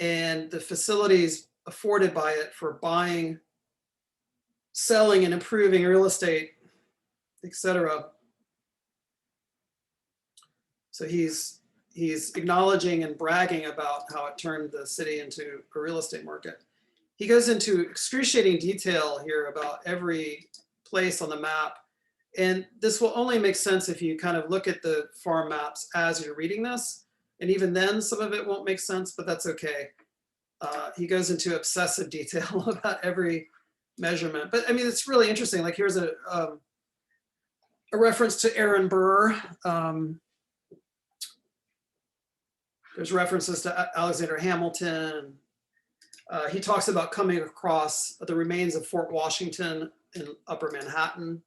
and the facilities afforded by it for buying, selling, and improving real estate, etc. So he's acknowledging and bragging about how it turned the city into a real estate market. He goes into excruciating detail here about every place on the map. And this will only make sense if you kind of look at the farm maps as you're reading this. And even then, some of it won't make sense, but that's okay. He goes into obsessive detail about every measurement. But I mean, it's really interesting. Like here's a reference to Aaron Burr. There's references to Alexander Hamilton. He talks about coming across the remains of Fort Washington in Upper Manhattan.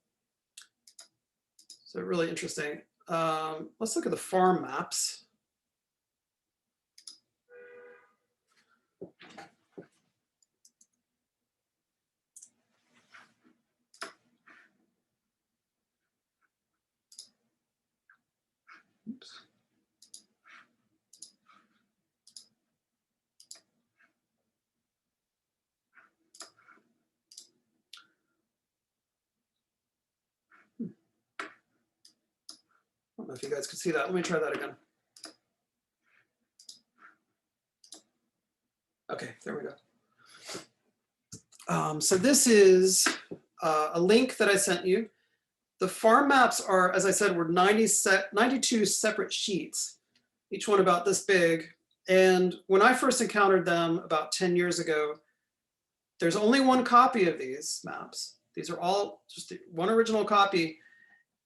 So really interesting. Let's look at the farm maps. Oops. I don't know if you guys can see that. Let me try that again. Okay, there we go. So this is a link that I sent you. The farm maps are, as I said, were 92 separate sheets, each one about this big. And when I first encountered them about 10 years ago, there's only one copy of these maps. These are all just one original copy,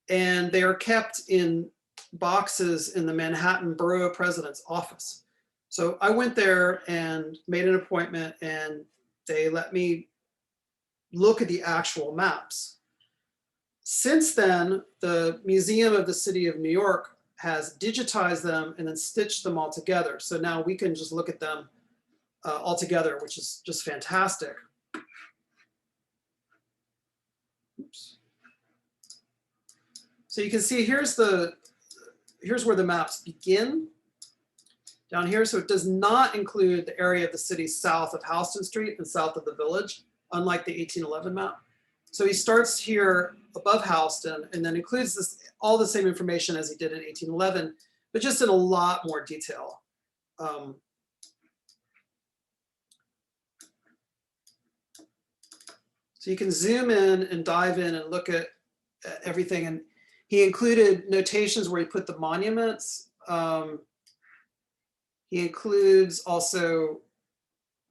and they are kept in boxes in the Manhattan Borough President's office. So I went there and made an appointment, and they let me look at the actual maps. Since then, the Museum of the City of New York has digitized them and then stitched them all together. So now we can just look at them all together, which is just fantastic. Oops. So you can see here's where the maps begin down here. So it does not include the area of the city south of Houston Street and south of the Village, unlike the 1811 map. So he starts here above Houston and then includes all the same information as he did in 1811, but just in a lot more detail. So you can zoom in and dive in and look at everything. And he included notations where he put the monuments. He includes also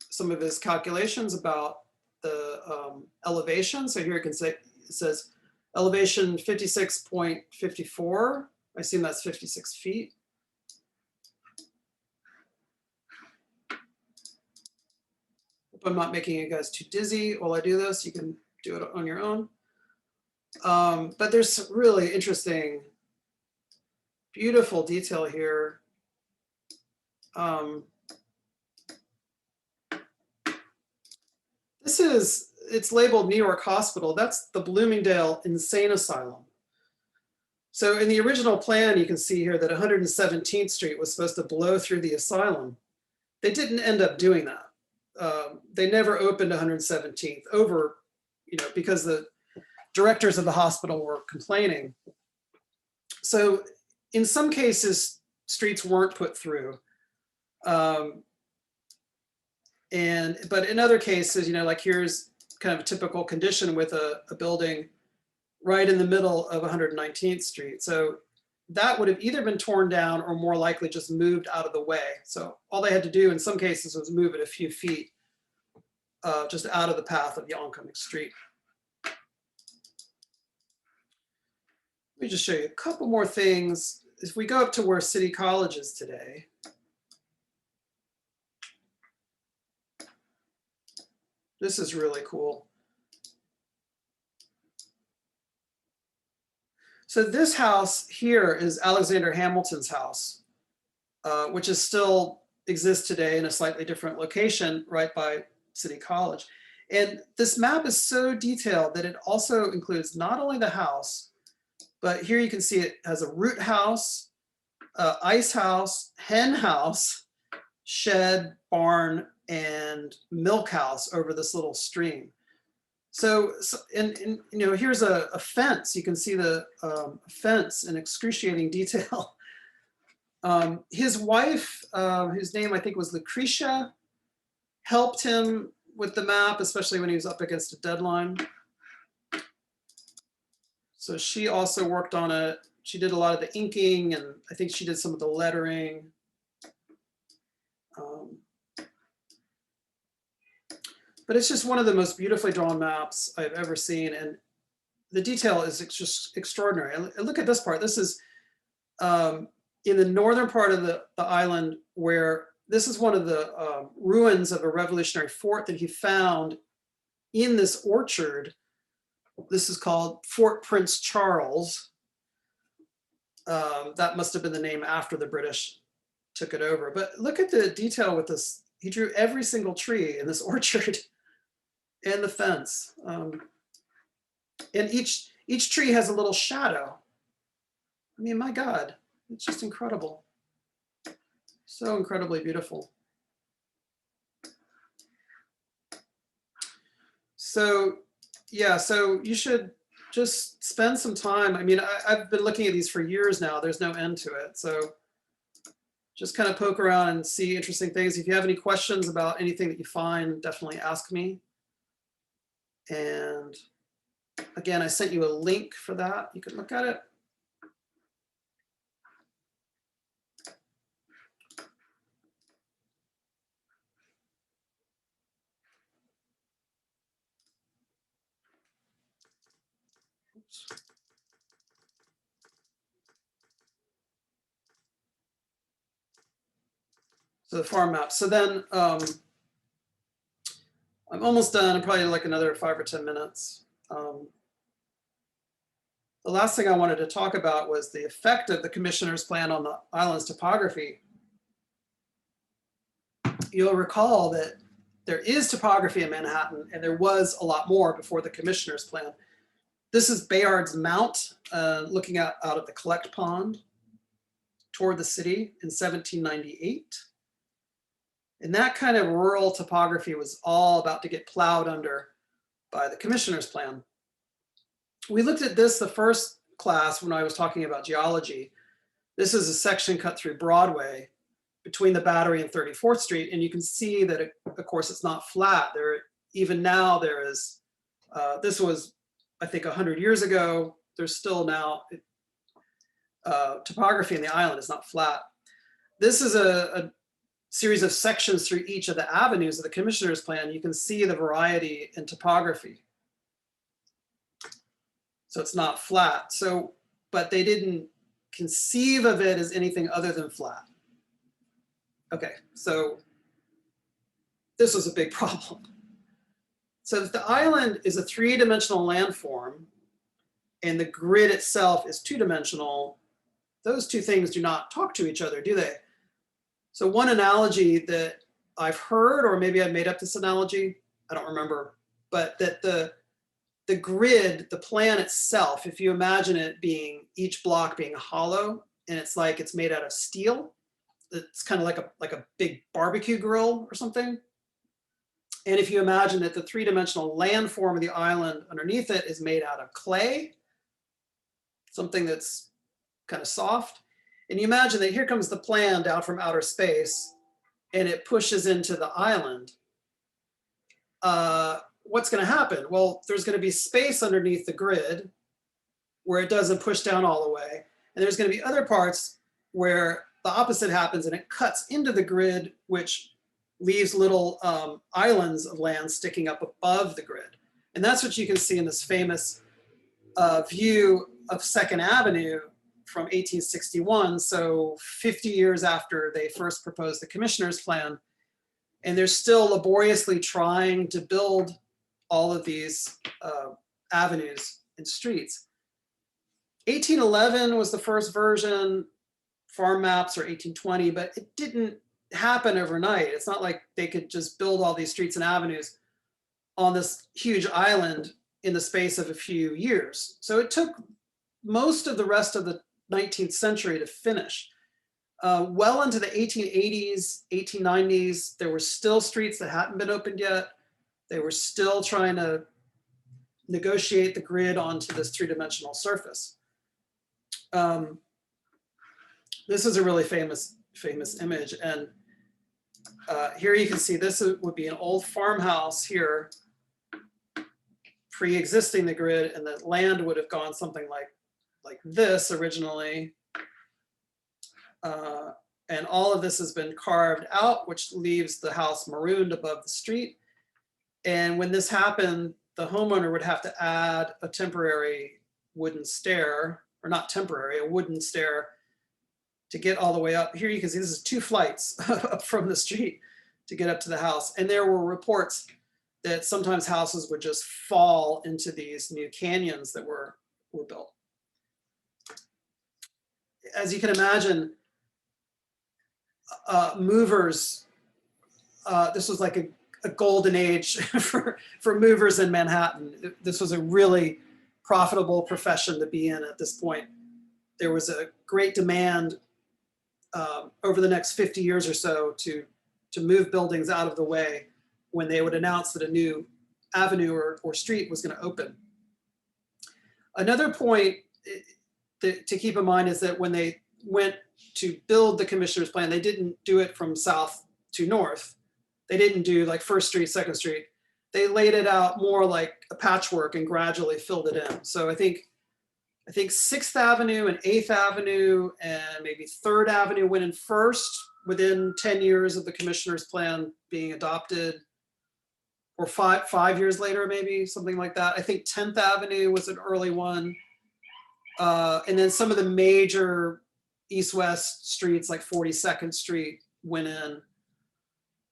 some of his calculations about the elevation. So here you can say, it says elevation 56.54. I assume that's 56 feet. Hope I'm not making you guys too dizzy while I do this. You can do it on your own. But there's some really interesting, beautiful detail here. It's labeled New York Hospital. That's the Bloomingdale Insane Asylum. So in the original plan, you can see here that 117th Street was supposed to blow through the asylum. They didn't end up doing that. They never opened 117th over, because the directors of the hospital were complaining. So in some cases, streets weren't put through. But in other cases, like here's kind of a typical condition with a building right in the middle of 119th Street. So that would have either been torn down or more likely just moved out of the way. So all they had to do in some cases was move it a few feet just out of the path of the oncoming street. Let me just show you a couple more things. If we go up to where City College is today, this is really cool. So this house here is Alexander Hamilton's house, which is still exists today in a slightly different location right by City College. And this map is so detailed that it also includes not only the house, but here you can see it has a root house, ice house, hen house, shed, barn, and milk house over this little stream. So and you know, here's a fence. You can see the fence in excruciating detail. His wife, whose name I think was Lucretia, helped him with the map, especially when he was up against a deadline. So she also worked on it. She did a lot of the inking, and I think she did some of the lettering. But it's just one of the most beautifully drawn maps I've ever seen. And the detail is just extraordinary. And look at this part. This is in the northern part of the island, where this is one of the ruins of a Revolutionary fort that he found in this orchard. This is called Fort Prince Charles. That must have been the name after the British took it over. But look at the detail with this. He drew every single tree in this orchard and the fence. And each tree has a little shadow. I mean, my God, it's just incredible. So incredibly beautiful. So yeah, so you should just spend some time. I mean, I've been looking at these for years now. There's no end to it. So just kind of poke around and see interesting things. If you have any questions about anything that you find, definitely ask me. And again, I sent you a link for that. You can look at it. Oops. So the farm map. So then I'm almost done. Probably like another 5 or 10 minutes. The last thing I wanted to talk about was the effect of the commissioner's plan on the island's topography. You'll recall that there is topography in Manhattan, and there was a lot more before the commissioner's plan. This is Bayard's Mount, looking out of the Collect Pond toward the city in 1798. And that kind of rural topography was all about to get plowed under by the commissioner's plan. We looked at this the first class when I was talking about geology. This is a section cut through Broadway between the Battery and 34th Street. And you can see that, of course, it's not flat. Even now there is, this was, I think, 100 years ago. There's still now topography in the island is not flat. This is a series of sections through each of the avenues of the commissioner's plan. You can see the variety in topography. So it's not flat. So, but they didn't conceive of it as anything other than flat. Okay, so this was a big problem. So if the island is a three-dimensional landform and the grid itself is two-dimensional, those two things do not talk to each other, do they? So one analogy that I've heard, or maybe I made up this analogy, I don't remember, but that the grid, the plan itself, if you imagine it being, each block being hollow, and it's like it's made out of steel, it's kind of like a big barbecue grill or something. And if you imagine that the three-dimensional landform of the island underneath it is made out of clay, something that's kind of soft, and you imagine that here comes the plan down from outer space and it pushes into the island, what's going to happen? Well, there's going to be space underneath the grid, where it doesn't push down all the way. And there's going to be other parts where the opposite happens and it cuts into the grid, which leaves little islands of land sticking up above the grid. And that's what you can see in this famous view of 2nd Avenue from 1861. So 50 years after they first proposed the commissioner's plan. And they're still laboriously trying to build all of these avenues and streets. 1811 was the first version, farm maps, or 1820, but it didn't happen overnight. It's not like they could just build all these streets and avenues on this huge island in the space of a few years. So it took most of the rest of the 19th century to finish. Well into the 1880s, 1890s, there were still streets that hadn't been opened yet. They were still trying to negotiate the grid onto this three-dimensional surface. This is a really famous image. And here you can see this would be an old farmhouse here, pre-existing the grid, and the land would have gone something like this originally. And all of this has been carved out, which leaves the house marooned above the street. And when this happened, the homeowner would have to add a temporary wooden stair, or not temporary, a wooden stair to get all the way up. Here you can see this is 2 flights up from the street to get up to the house. And there were reports that sometimes houses would just fall into these new canyons that were built. As you can imagine, movers, this was like a golden age for movers in Manhattan. This was a really profitable profession to be in at this point. There was a great demand over the next 50 years or so to move buildings out of the way when they would announce that a new avenue or street was going to open. Another point to keep in mind is that when they went to build the commissioner's plan, they didn't do it from south to north. They didn't do like 1st Street, 2nd Street. They laid it out more like a patchwork and gradually filled it in. So I think 6th Avenue and 8th Avenue and maybe 3rd Avenue went in first within 10 years of the commissioner's plan being adopted, or five years later, maybe something like that. I think 10th Avenue was an early one. And then some of the major east-west streets like 42nd Street went in.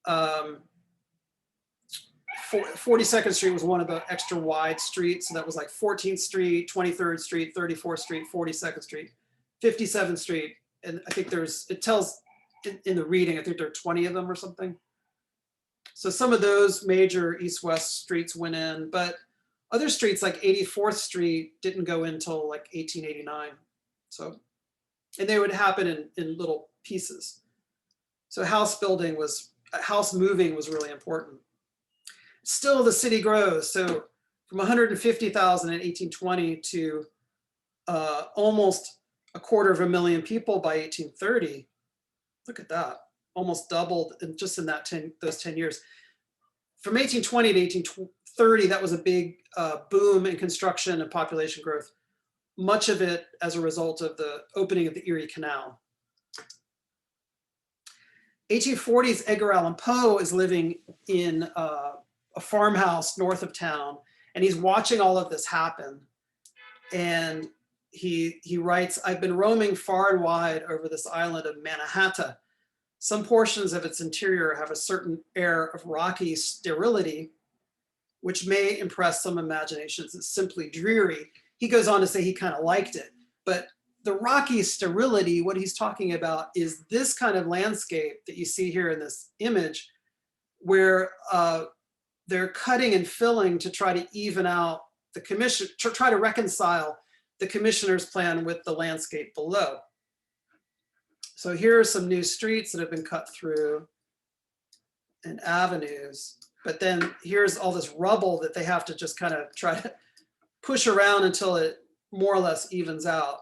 42nd Street was one of the extra wide streets. So that was like 14th Street, 23rd Street, 34th Street, 42nd Street, 57th Street. And I think it tells in the reading, I think there are 20 of them or something. So some of those major east-west streets went in, but other streets like 84th Street didn't go in until like 1889. So, and they would happen in little pieces. So house moving was really important. Still, the city grows. So from 150,000 in 1820 to almost 250,000 people by 1830. Look at that, almost doubled just in those 10 years. From 1820 to 1830, that was a big boom in construction and population growth, much of it as a result of the opening of the Erie Canal. 1840s, Edgar Allan Poe is living in a farmhouse north of town, and he's watching all of this happen. And he writes, "I've been roaming far and wide over this island of Mannahatta. Some portions of its interior have a certain air of rocky sterility, which may impress some imaginations as simply dreary." He goes on to say he kind of liked it, but the rocky sterility, what he's talking about is this kind of landscape that you see here in this image, where they're cutting and filling to try to even out the commission, to try to reconcile the commissioner's plan with the landscape below. So here are some new streets that have been cut through and avenues, but then here's all this rubble that they have to just kind of try to push around until it more or less evens out.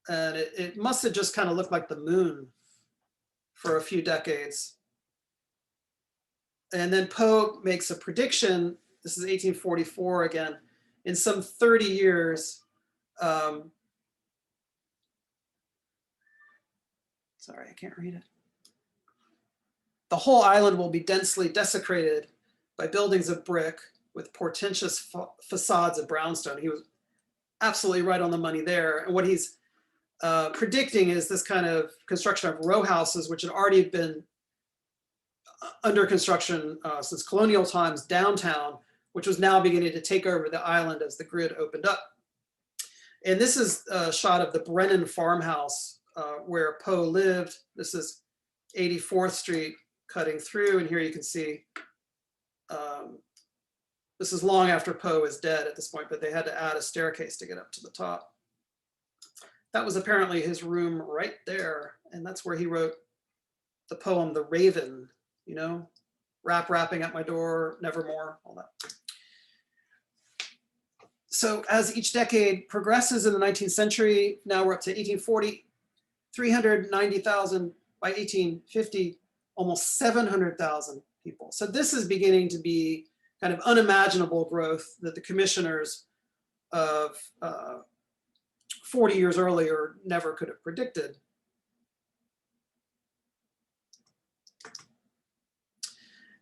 And it must have just kind of looked like the moon for a few decades. And then Poe makes a prediction, this is 1844 again, in some 30 years, Sorry, I can't read it. The whole island will be densely desecrated by buildings of brick with portentous facades of brownstone. He was absolutely right on the money there. And what he's predicting is this kind of construction of row houses, which had already been under construction since colonial times downtown, which was now beginning to take over the island as the grid opened up. And this is a shot of the Brennan farmhouse where Poe lived. This is 84th Street cutting through, and here you can see this is long after Poe is dead at this point, but they had to add a staircase to get up to the top. That was apparently his room right there, and that's where he wrote the poem The Raven, you know, rapping at my door, nevermore, all that. So as each decade progresses in the 19th century, now we're up to 1840, 390,000, by 1850, almost 700,000 people. So this is beginning to be kind of unimaginable growth that the commissioners of 40 years earlier never could have predicted.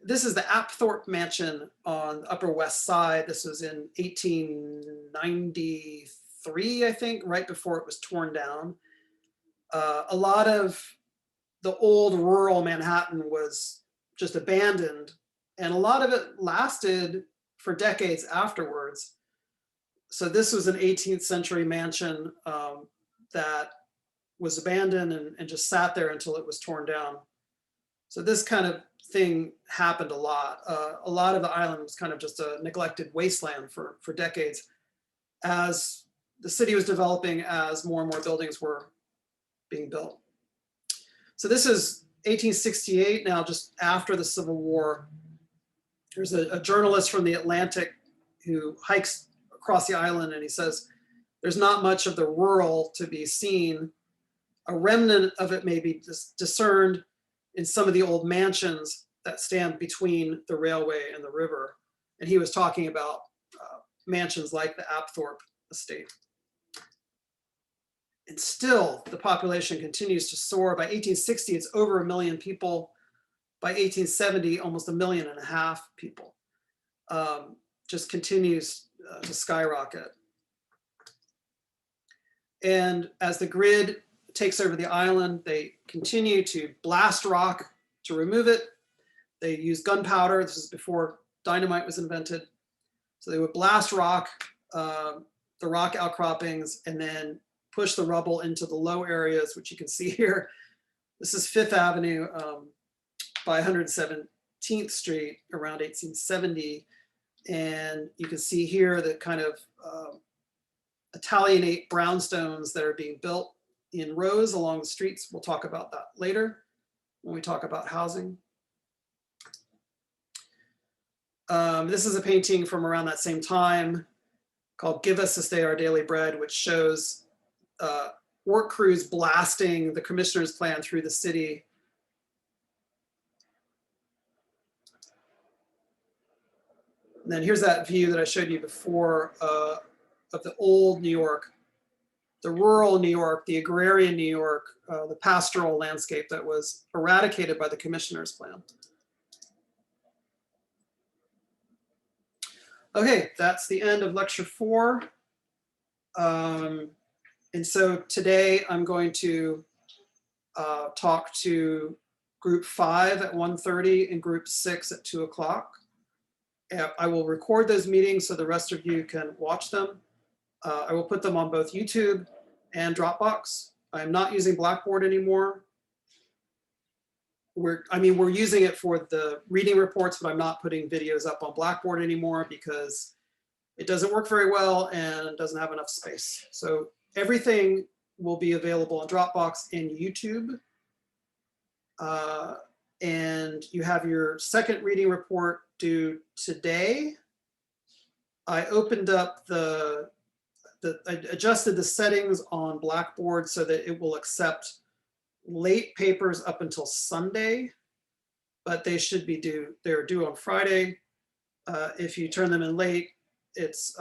This is the Apthorpe Mansion on the Upper West Side. This was in 1893, I think, right before it was torn down. A lot of the old rural Manhattan was just abandoned, and a lot of it lasted for decades afterwards. So this was an 18th century mansion that was abandoned and just sat there until it was torn down. So this kind of thing happened a lot. A lot of the island was kind of just a neglected wasteland for decades as the city was developing, as more and more buildings were being built. So this is 1868, now just after the Civil War. There's a journalist from the Atlantic who hikes across the island, and he says, there's not much of the rural to be seen. A remnant of it may be discerned in some of the old mansions that stand between the railway and the river. And he was talking about mansions like the Apthorpe estate. And still, the population continues to soar. By 1860, it's over 1 million people. By 1870, almost 1.5 million people. Just continues to skyrocket. And as the grid takes over the island, they continue to blast rock to remove it. They use gunpowder. This is before dynamite was invented. So they would blast rock, the rock outcroppings, and then push the rubble into the low areas, which you can see here. This is Fifth Avenue by 117th Street around 1870. And you can see here the kind of Italianate brownstones that are being built in rows along the streets. We'll talk about that later when we talk about housing. This is a painting from around that same time called Give Us This Day Our Daily Bread, which shows work crews blasting the commissioner's plan through the city. And then here's that view that I showed you before of the old New York, the rural New York, the agrarian New York, the pastoral landscape that was eradicated by the commissioner's plan. Okay, that's the end of lecture 4. And so today I'm going to talk to group 5 at 1:30 and group 6 at 2 o'clock. I will record those meetings so the rest of you can watch them. I will put them on both YouTube and Dropbox. I'm not using Blackboard anymore. We're using it for the reading reports, but I'm not putting videos up on Blackboard anymore because it doesn't work very well and doesn't have enough space. So everything will be available on Dropbox and YouTube. And you have your second reading report due today. I opened up I adjusted the settings on Blackboard so that it will accept late papers up until Sunday, but they should be due, they're due on Friday. If you turn them in late, it's,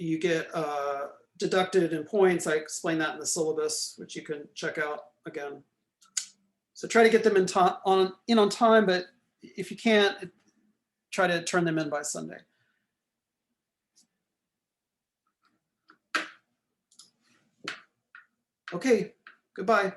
you get deducted in points. I explain that in the syllabus, which you can check out again. So try to get them in on time, but if you can't, try to turn them in by Sunday. Okay, goodbye.